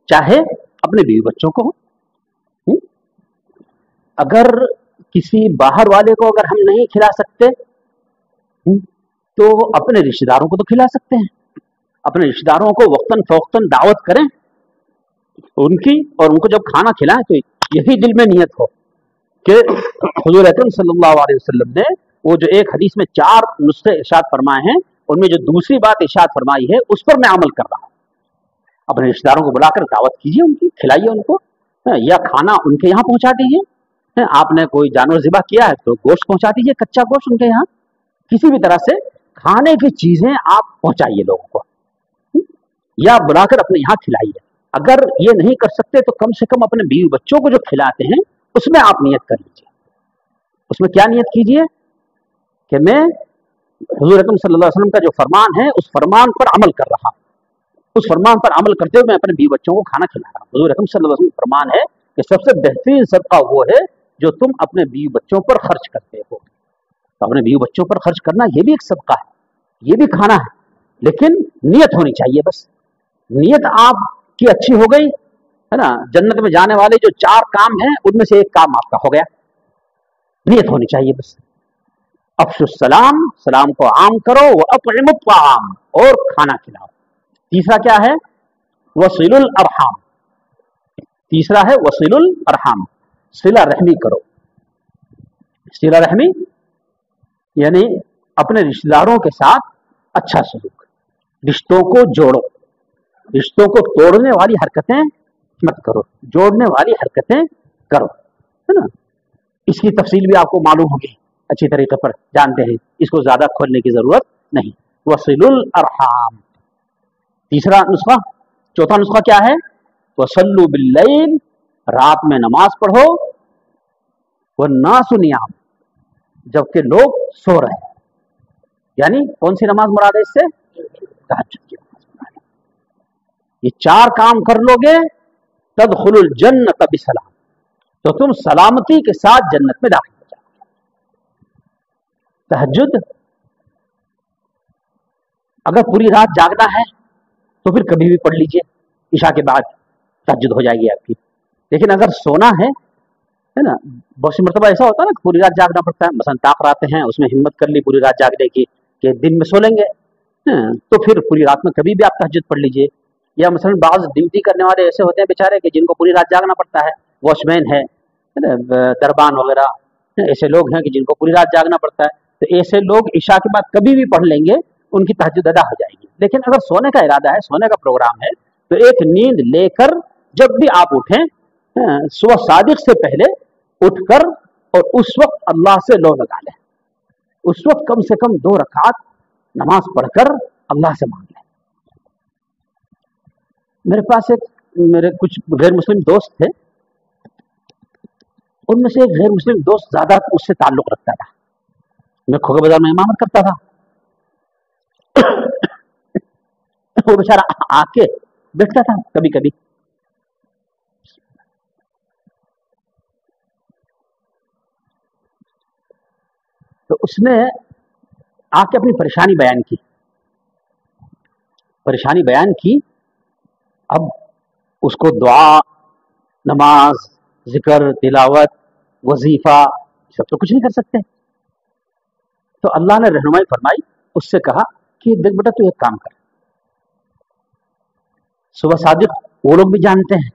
Speaker 1: चाहे अपने बीवी बच्चों को हो। अगर किसी बाहर वाले को अगर हम नहीं खिला सकते तो अपने रिश्तेदारों को तो खिला सकते हैं। अपने रिश्तेदारों को वक्तन फौक्तन दावत करें उनकी, और उनको जब खाना खिलाएं तो यही दिल में नियत हो कि हुजूर अकरम सल्लल्लाहु अलैहि वसल्लम ने वो जो एक हदीस में 4 नुस्खे इरशाद फरमाए हैं, उनमें जो दूसरी बात इरशाद फरमाई है उस पर मैं अमल कर रहा हूँ। अपने रिश्तेदारों को बुलाकर दावत कीजिए, उनकी खिलाइए उनको, या खाना उनके यहाँ पहुंचा दीजिए। आपने कोई जानवर ज़िबा किया है तो गोश्त पहुंचा दीजिए, कच्चा गोश्त उनके यहाँ, किसी भी तरह से खाने की चीजें आप पहुंचाइए लोगों को, या बुलाकर अपने यहाँ खिलाइए। अगर ये नहीं कर सकते तो कम से कम अपने बीवी बच्चों को जो खिलाते हैं उसमें आप नियत कर लीजिए। उसमें क्या नियत कीजिए कि मैं हुजूर अकरम सल्लल्लाहु अलैहि वसल्लम का जो फरमान है उस फरमान पर अमल कर रहा हूँ, उस फरमान पर अमल करते हुए मैं अपने बीवी बच्चों को खाना खिला रहा हूँ। हुजूर अकरम सल्लल्लाहु अलैहि वसल्लम फरमान है कि सबसे बेहतरीन सदका वो है जो तुम अपने बीवी बच्चों पर खर्च करते हो। तो अपने बीवी बच्चों पर खर्च करना ये भी एक सदका है, ये भी खाना है, लेकिन नियत होनी चाहिए। बस नियत आपकी अच्छी हो गई है ना, जन्नत में जाने वाले जो 4 काम हैं उनमें से एक काम आपका हो गया। नियत होनी चाहिए बस। अफ़शुस सलाम, सलाम को आम करो, व अतइमु त्ताम, और खाना खिलाओ। तीसरा क्या है? वसीलुल अरहाम। तीसरा है वसीलुल अरहाम, सिला रहमी करो। सिला रहमी यानी अपने रिश्तेदारों के साथ अच्छा सलूक, रिश्तों को जोड़ो, रिश्तों को तोड़ने वाली हरकतें मत करो, जोड़ने वाली हरकतें करो, है ना। इसकी तफसील भी आपको मालूम होगी, अच्छी तरीके पर जानते हैं, इसको ज्यादा खोलने की जरूरत नहीं। वसीलुल अरहाम तीसरा नुस्खा। चौथा नुस्खा क्या है? वसल्लु बिल्लैल, रात में नमाज पढ़ो, वन्नासु नियाम, जबकि लोग सो रहे हैं। यानी कौन सी नमाज मुराद है इससे? तहज्जुद की नमाज मुराद है। ये 4 काम कर लोगे तदखुलुल जन्नत बिसलाम, तो तुम सलामती के साथ जन्नत में दाखिल हो जाओगे। तहज्जुद अगर पूरी रात जागना है तो फिर कभी भी पढ़ लीजिए, इशा के बाद तहज्जुद हो जाएगी आपकी। लेकिन अगर सोना है ना, बहुत सी मरतबा ऐसा होता है ना पूरी रात जागना पड़ता है, मसलन ताक आते हैं, उसमें हिम्मत कर ली पूरी रात जागने की कि दिन में सो लेंगे, तो फिर पूरी रात में कभी भी आप तहज्जुद पढ़ लीजिए। या मसलन बाज़ ड्यूटी करने वाले ऐसे होते हैं बेचारे कि जिनको पूरी रात जागना पड़ता है, वॉचमैन है, दरबान वगैरह, ऐसे लोग हैं कि जिनको पूरी रात जागना पड़ता है, तो ऐसे लोग इशा के बाद कभी भी पढ़ लेंगे, उनकी तहज्जुद अदा हो जाएगी। लेकिन अगर सोने का इरादा है, सोने का प्रोग्राम है, तो एक नींद लेकर जब भी आप उठें, सुबह सादिक से पहले उठकर और उस वक्त अल्लाह से लो लगा लें, उस वक्त कम से कम 2 रकात नमाज पढ़कर अल्लाह से मांग लें। मेरे कुछ गैर मुस्लिम दोस्त थे, उनमें से एक गैर मुस्लिम दोस्त ज्यादा उससे ताल्लुक रखता था। मैं खोखा बाजार में इमामत करता था, वो बेचारा आके बैठता था कभी कभी, तो उसने आके अपनी परेशानी बयान की। अब उसको दुआ, नमाज, जिक्र, तिलावत, वजीफा सब तो कुछ नहीं कर सकते। तो अल्लाह ने रहनुमाई फरमाई, उससे कहा कि देख बेटा तू एक काम कर, सुबह सादिक वो लोग भी जानते हैं,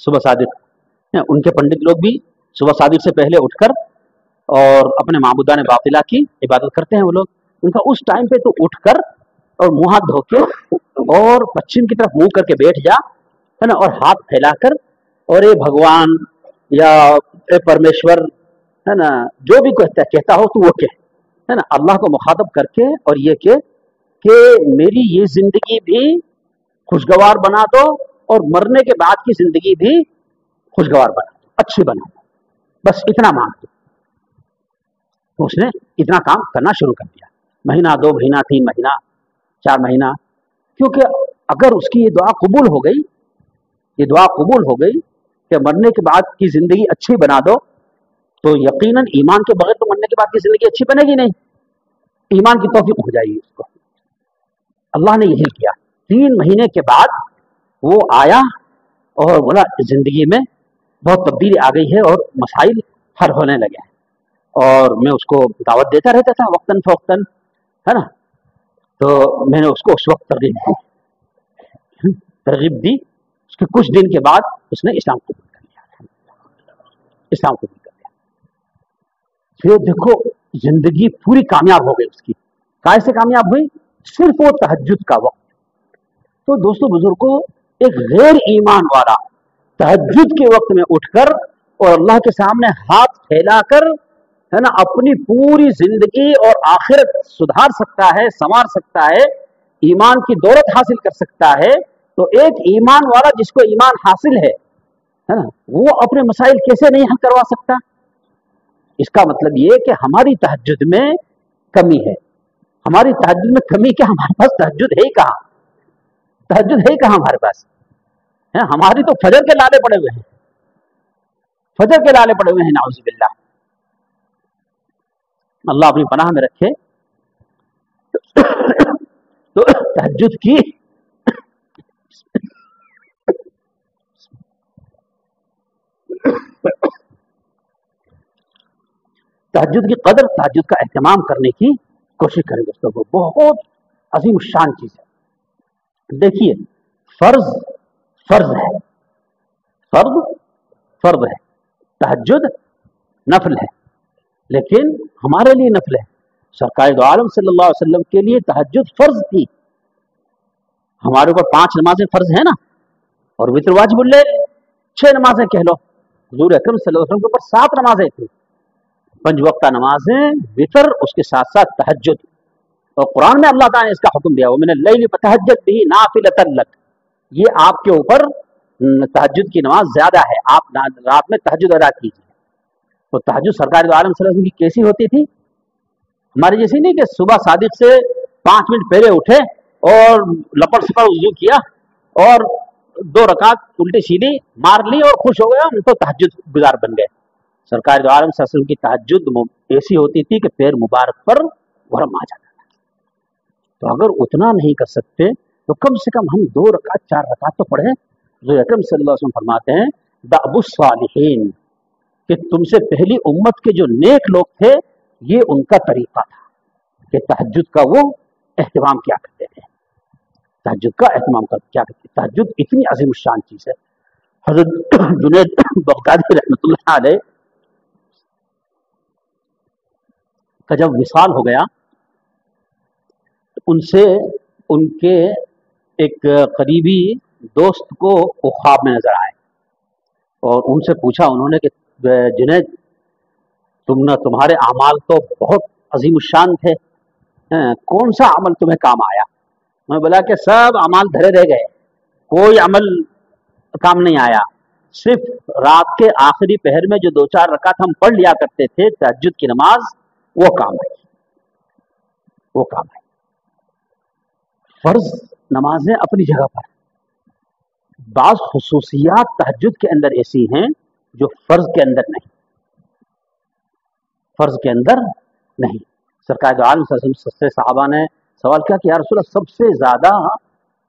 Speaker 1: सुबह सादिक उनके पंडित लोग भी सुबह सादिक से पहले उठकर और अपने माबूदा ने बातिला की इबादत करते हैं वो लोग। उनका उस टाइम पे तो उठकर और मुंह हाथ धो के और पश्चिम की तरफ मुंह करके बैठ जा, है ना, और हाथ फैलाकर और ए भगवान या ए परमेश्वर, है ना, जो भी कहता हो तो वो कह, है ना, अल्लाह को मुखातब करके और ये कह कि मेरी ये जिंदगी भी खुशगवार बना दो और मरने के बाद की जिंदगी भी खुशगवार बना दो, अच्छी बना दो, बस इतना मांग दो। तो उसने इतना काम करना शुरू कर दिया, महीना, 2 महीना, 3 महीना, 4 महीना, क्योंकि अगर उसकी ये दुआ कबूल हो गई کہ مرنے کے بعد کی زندگی اچھی بنا دو، تو یقیناً ایمان کے بغیر تو مرنے کے بعد کی زندگی اچھی بنے گی نہیں، ایمان کی توفیق ہو جائے گی اس کو۔ اللہ نے یہی کیا، 3 مہینے کے بعد وہ آیا اور بولا زندگی میں بہت تبدیلی آ گئی ہے اور مسائل حل ہونے لگے ہیں، اور میں اس کو دعوت دیتا رہتا تھا وقتاً فوقتاً، ہے نا، تو میں نے اس کو اس وقت ترغیب دی۔ اس کے کچھ دن کے بعد اس نے اسلام قبول کر لیا، اسلام قبول کر لیا۔ پھر دیکھو زندگی پوری کامیاب ہو گئی اس کی۔ کیسے کامیاب ہوئی؟ صرف وہ تہجد کا وقت۔ تو دوستو بزرگوں، ایک غیر ایمان والا تہجد کے وقت میں اٹھ کر اور اللہ کے سامنے ہاتھ پھیلا کر، ہے نا، اپنی پوری زندگی اور آخرت سدھار سکتا ہے، سنوار سکتا ہے، ایمان کی دولت حاصل کر سکتا ہے۔ تو ایک ایمان والا جس کو ایمان حاصل ہے نا، وہ اپنے مسائل کیسے نہیں حل کروا سکتا؟ اس کا مطلب یہ کہ ہماری تہجد میں کمی ہے۔ ہماری تہجد میں کمی کیا؟ ہمارے پاس تہجد ہے ہی کہاں؟ تہجد ہے ہی کہاں ہمارے پاس؟ ہماری تو فجر کے لالے پڑے ہوئے ہیں، فجر کے لالے پڑے ہوئے ہیں، نعوذ باللہ۔ اللہ اپنی پناہ میں رکھے۔ تو تہجد کی قدر، تہجد کا اہتمام کرنے کی کوشش کریں دوستوں کو، بہت عظیم الشان چیز ہے۔ دیکھیے فرض ہے، فرض ہے، تہجد نفل ہے، لیکن ہمارے لیے نفل ہے۔ سرکار دو عالم صلی اللہ علیہ وسلم کے لیے تہجد فرض تھی۔ ہمارے اوپر 5 نمازیں فرض ہیں نا، اور وتر واجب اللیل 6 نمازیں کہہ لو۔ حضور اکرم صلی اللہ علیہ وسلم کے اوپر 7 نمازیں تھیں، 5 وقتہ نمازیں، وتر، اس کے ساتھ ساتھ تہجد۔ اور قرآن میں اللہ تعالیٰ نے اس کا حکم دیا، وَمِنَ اللَّيْلِ فَتَهَجَّدْ بِهِ نَافِلَةً لَكَ۔ یہ آپ کے اوپر تہجد کی نماز زیادہ ہے، آپ رات میں تہجد ادا کیجیے۔ تو تہجد سرکار دو عالم صلی اللہ علیہ وسلم کی کیسی ہوتی تھی؟ ہماری جیسی نہیں کہ صبح صادق سے 5 منٹ پہلے اٹھے اور لپٹ سپٹ وضو کیا اور 2 رکعت الٹی سیدھی مار لی اور خوش ہو گیا، ہم تو تہجد گزار بن گئے۔ سرکار دو عالم صلی اللہ علیہ وسلم کی تہجد ایسی ہوتی تھی کہ پیر مبارک پر ورم آ جاتا تھا۔ تو اگر اتنا نہیں کر سکتے تو کم سے کم ہم 2 رکعت 4 رکعت تو پڑھیں۔ حضور اکرم صلی اللہ علیہ وسلم فرماتے ہیں دأب الصالحین، کہ تم سے پہلی امت کے جو نیک لوگ تھے یہ ان کا طریقہ تھا کہ تہجد کا وہ اہتمام کیا کرتے تھے، تہجد کا اہتمام کیا کرتے تھے۔ تہجد اتنی عظیم الشان چیز ہے۔ حضرت جنید بغدادی رحمۃ اللہ علیہ کا جب وصال ہو گیا، ان سے ان کے ایک قریبی دوست کو وہ خواب میں نظر آئے اور ان سے پوچھا انہوں نے کہ جنید تمہارے اعمال تو بہت عظیم الشان تھے، کون سا عمل تمہیں کام آیا؟ میں بولا کہ سب اعمال دھرے رہ گئے، کوئی عمل کام نہیں آیا، صرف رات کے آخری پہر میں جو 2-4 رکعت ہم پڑھ لیا کرتے تھے تہجد کی نماز، وہ کام آئی، وہ کام آئی۔ فرض نمازیں اپنی جگہ پر، بعض خصوصیات تہجد کے اندر ایسی ہیں جو فرض کے اندر نہیں، فرض کے اندر نہیں۔ سرکار دو عالم صلی اللہ علیہ وسلم سے صحابہ نے سوال کیا کہ یا رسول اللہ سب سے زیادہ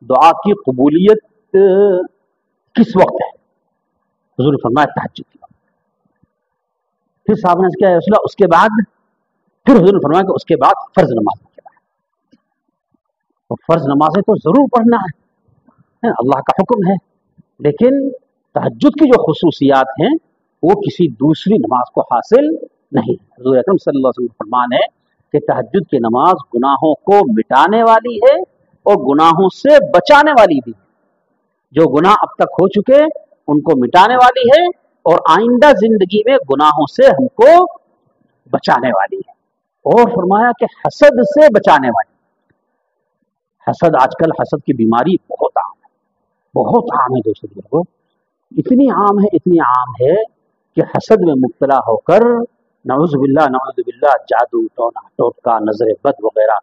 Speaker 1: دعا کی قبولیت کس وقت ہے؟ حضور نے فرمایا تہجد کے وقت۔ پھر صحابہ نے کیا یا رسول اللہ اس کے بعد؟ پھر حضور نے فرمایا کہ اس کے بعد فرض نماز کے بعد۔ تو فرض نمازیں تو ضرور پڑھنا ہے، اللہ کا حکم ہے، لیکن تہجد کی جو خصوصیات ہیں وہ کسی دوسری نماز کو حاصل نہیں۔ حضور اکرم صلی اللہ علیہ وسلم کا فرمان ہے کہ تہجد کی نماز گناہوں کو مٹانے والی ہے اور گناہوں سے بچانے والی بھی ہے۔ جو گناہ اب تک ہو چکے ان کو مٹانے والی ہے اور آئندہ زندگی میں گناہوں سے ہم کو بچانے والی ہے۔ اور فرمایا کہ حسد سے بچانے والی۔ حسد، آج کل حسد کی بیماری بہت عام ہے، بہت عام ہے دوستوں بزرگوں، اتنی عام ہے، اتنی عام ہے کہ حسد میں مبتلا ہو کر نعوذ باللہ جادو، ٹونا ٹوٹکا، نظر بد وغیرہ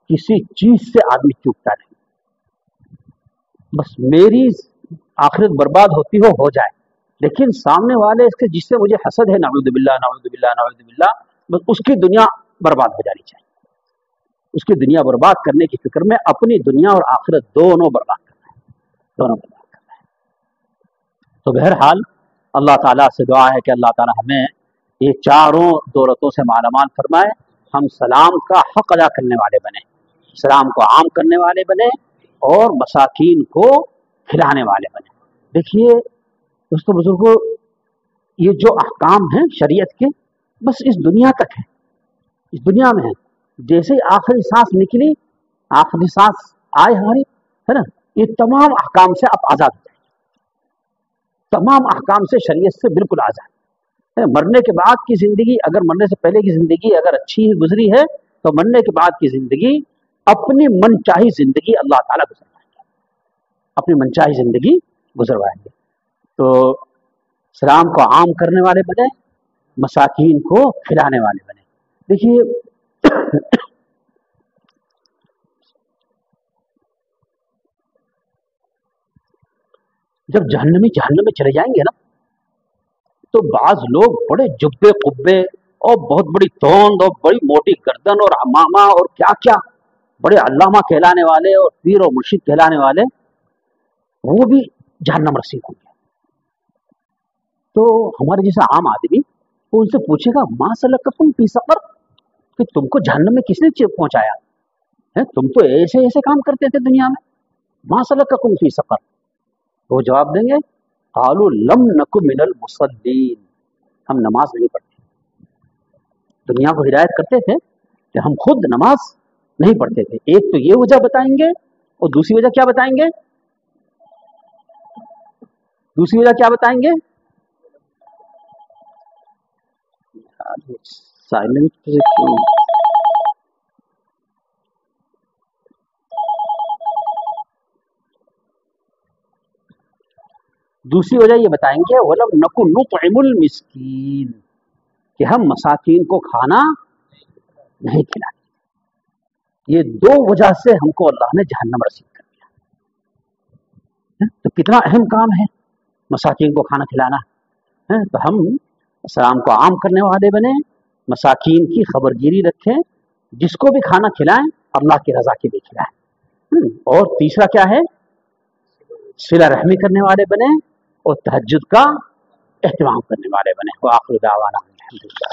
Speaker 1: کسی چیز سے آدمی چوکتا نہیں، بس میری آخرت برباد ہوتی ہو جائے، لیکن سامنے والے اس کے جس سے مجھے حسد ہے، نعوذ باللہ نعوذ باللہ نعوذ باللہ، بس اس کی دنیا برباد ہو جانی چاہیے. اس کی دنیا برباد کرنے کی فکر میں اپنی دنیا اور آخرت دونوں برباد کرنا ہے، دونوں برباد کرنا ہے. تو بہرحال اللہ تعالیٰ سے دعا ہے کہ اللہ تعالیٰ ہمیں یہ چاروں دولتوں سے مالا مال فرمائے. ہم سلام کا حق ادا کرنے والے بنے، سلام کو عام کرنے والے بنے، اور مساکین کو کھلانے والے بنے. دیکھیے دوستو بزرگوں، یہ جو احکام ہیں شریعت کے، بس اس دنیا تک ہے، اس دنیا میں ہے. جیسے آخری سانس نکلی، آخری سانس آئے ہماری، ہے نا، یہ تمام احکام سے آپ آزاد ہو جائیں، تمام احکام سے، شریعت سے بالکل آزاد. مرنے کے بعد کی زندگی، اگر مرنے سے پہلے کی زندگی اگر اچھی گزری ہے، تو مرنے کے بعد کی زندگی اپنی من چاہی زندگی اللہ تعالیٰ گزروائیں گے، اپنی من چاہی زندگی گزروائیں گے. تو سلام کو عام کرنے والے بنے، مساکین کو کھلانے والے بنے. دیکھیے جب جہنم میں چلے جائیں گے نا، تو بعض لوگ بڑے جبے قبے اور بہت بڑی توند اور بڑی موٹی گردن اور امامہ اور کیا کیا، بڑے علامہ کہلانے والے اور پیر اور مرشد کہلانے والے، وہ بھی جہنم رسید ہوں گے. تو ہمارے جیسا عام آدمی وہ ان سے پوچھے گا ما سلککم فی سقر، کہ تم کو جہنم میں کس نے پہنچایا ہے؟ تم تو ایسے ایسے کام کرتے تھے دنیا میں، ما سلککم فی سقر. وہ جواب دیں گے قالوا لم نک من المصلین، ہم نماز نہیں پڑھتے. دنیا کو ہدایت کرتے تھے کہ ہم خود نماز نہیں پڑھتے تھے. ایک تو یہ وجہ بتائیں گے، اور دوسری وجہ کیا بتائیں گے؟ دوسری وجہ کیا بتائیں گے؟ سائلنٹ. دوسری وجہ یہ بتائیں گے وَلَمْ نَكُ نُطْعِمُ الْمِسْكِينَ، کہ ہم مساکین کو کھانا نہیں کھلاتے. یہ دو وجہ سے ہم کو اللہ نے جہنم رسید کر دیا. تو کتنا اہم کام ہے مساکین کو کھانا کھلانا. تو ہم سلام کو عام کرنے والے بنے، مساکین کی خبرگیری رکھیں، جس کو بھی کھانا کھلائیں اللہ کی رضا کے لیے کھلائیں. اور تیسرا کیا ہے؟ صلہ رحمی کرنے والے بنے، اور تہجد کا اہتمام کرنے والے بنے. وآخر دعوانا الحمدللہ.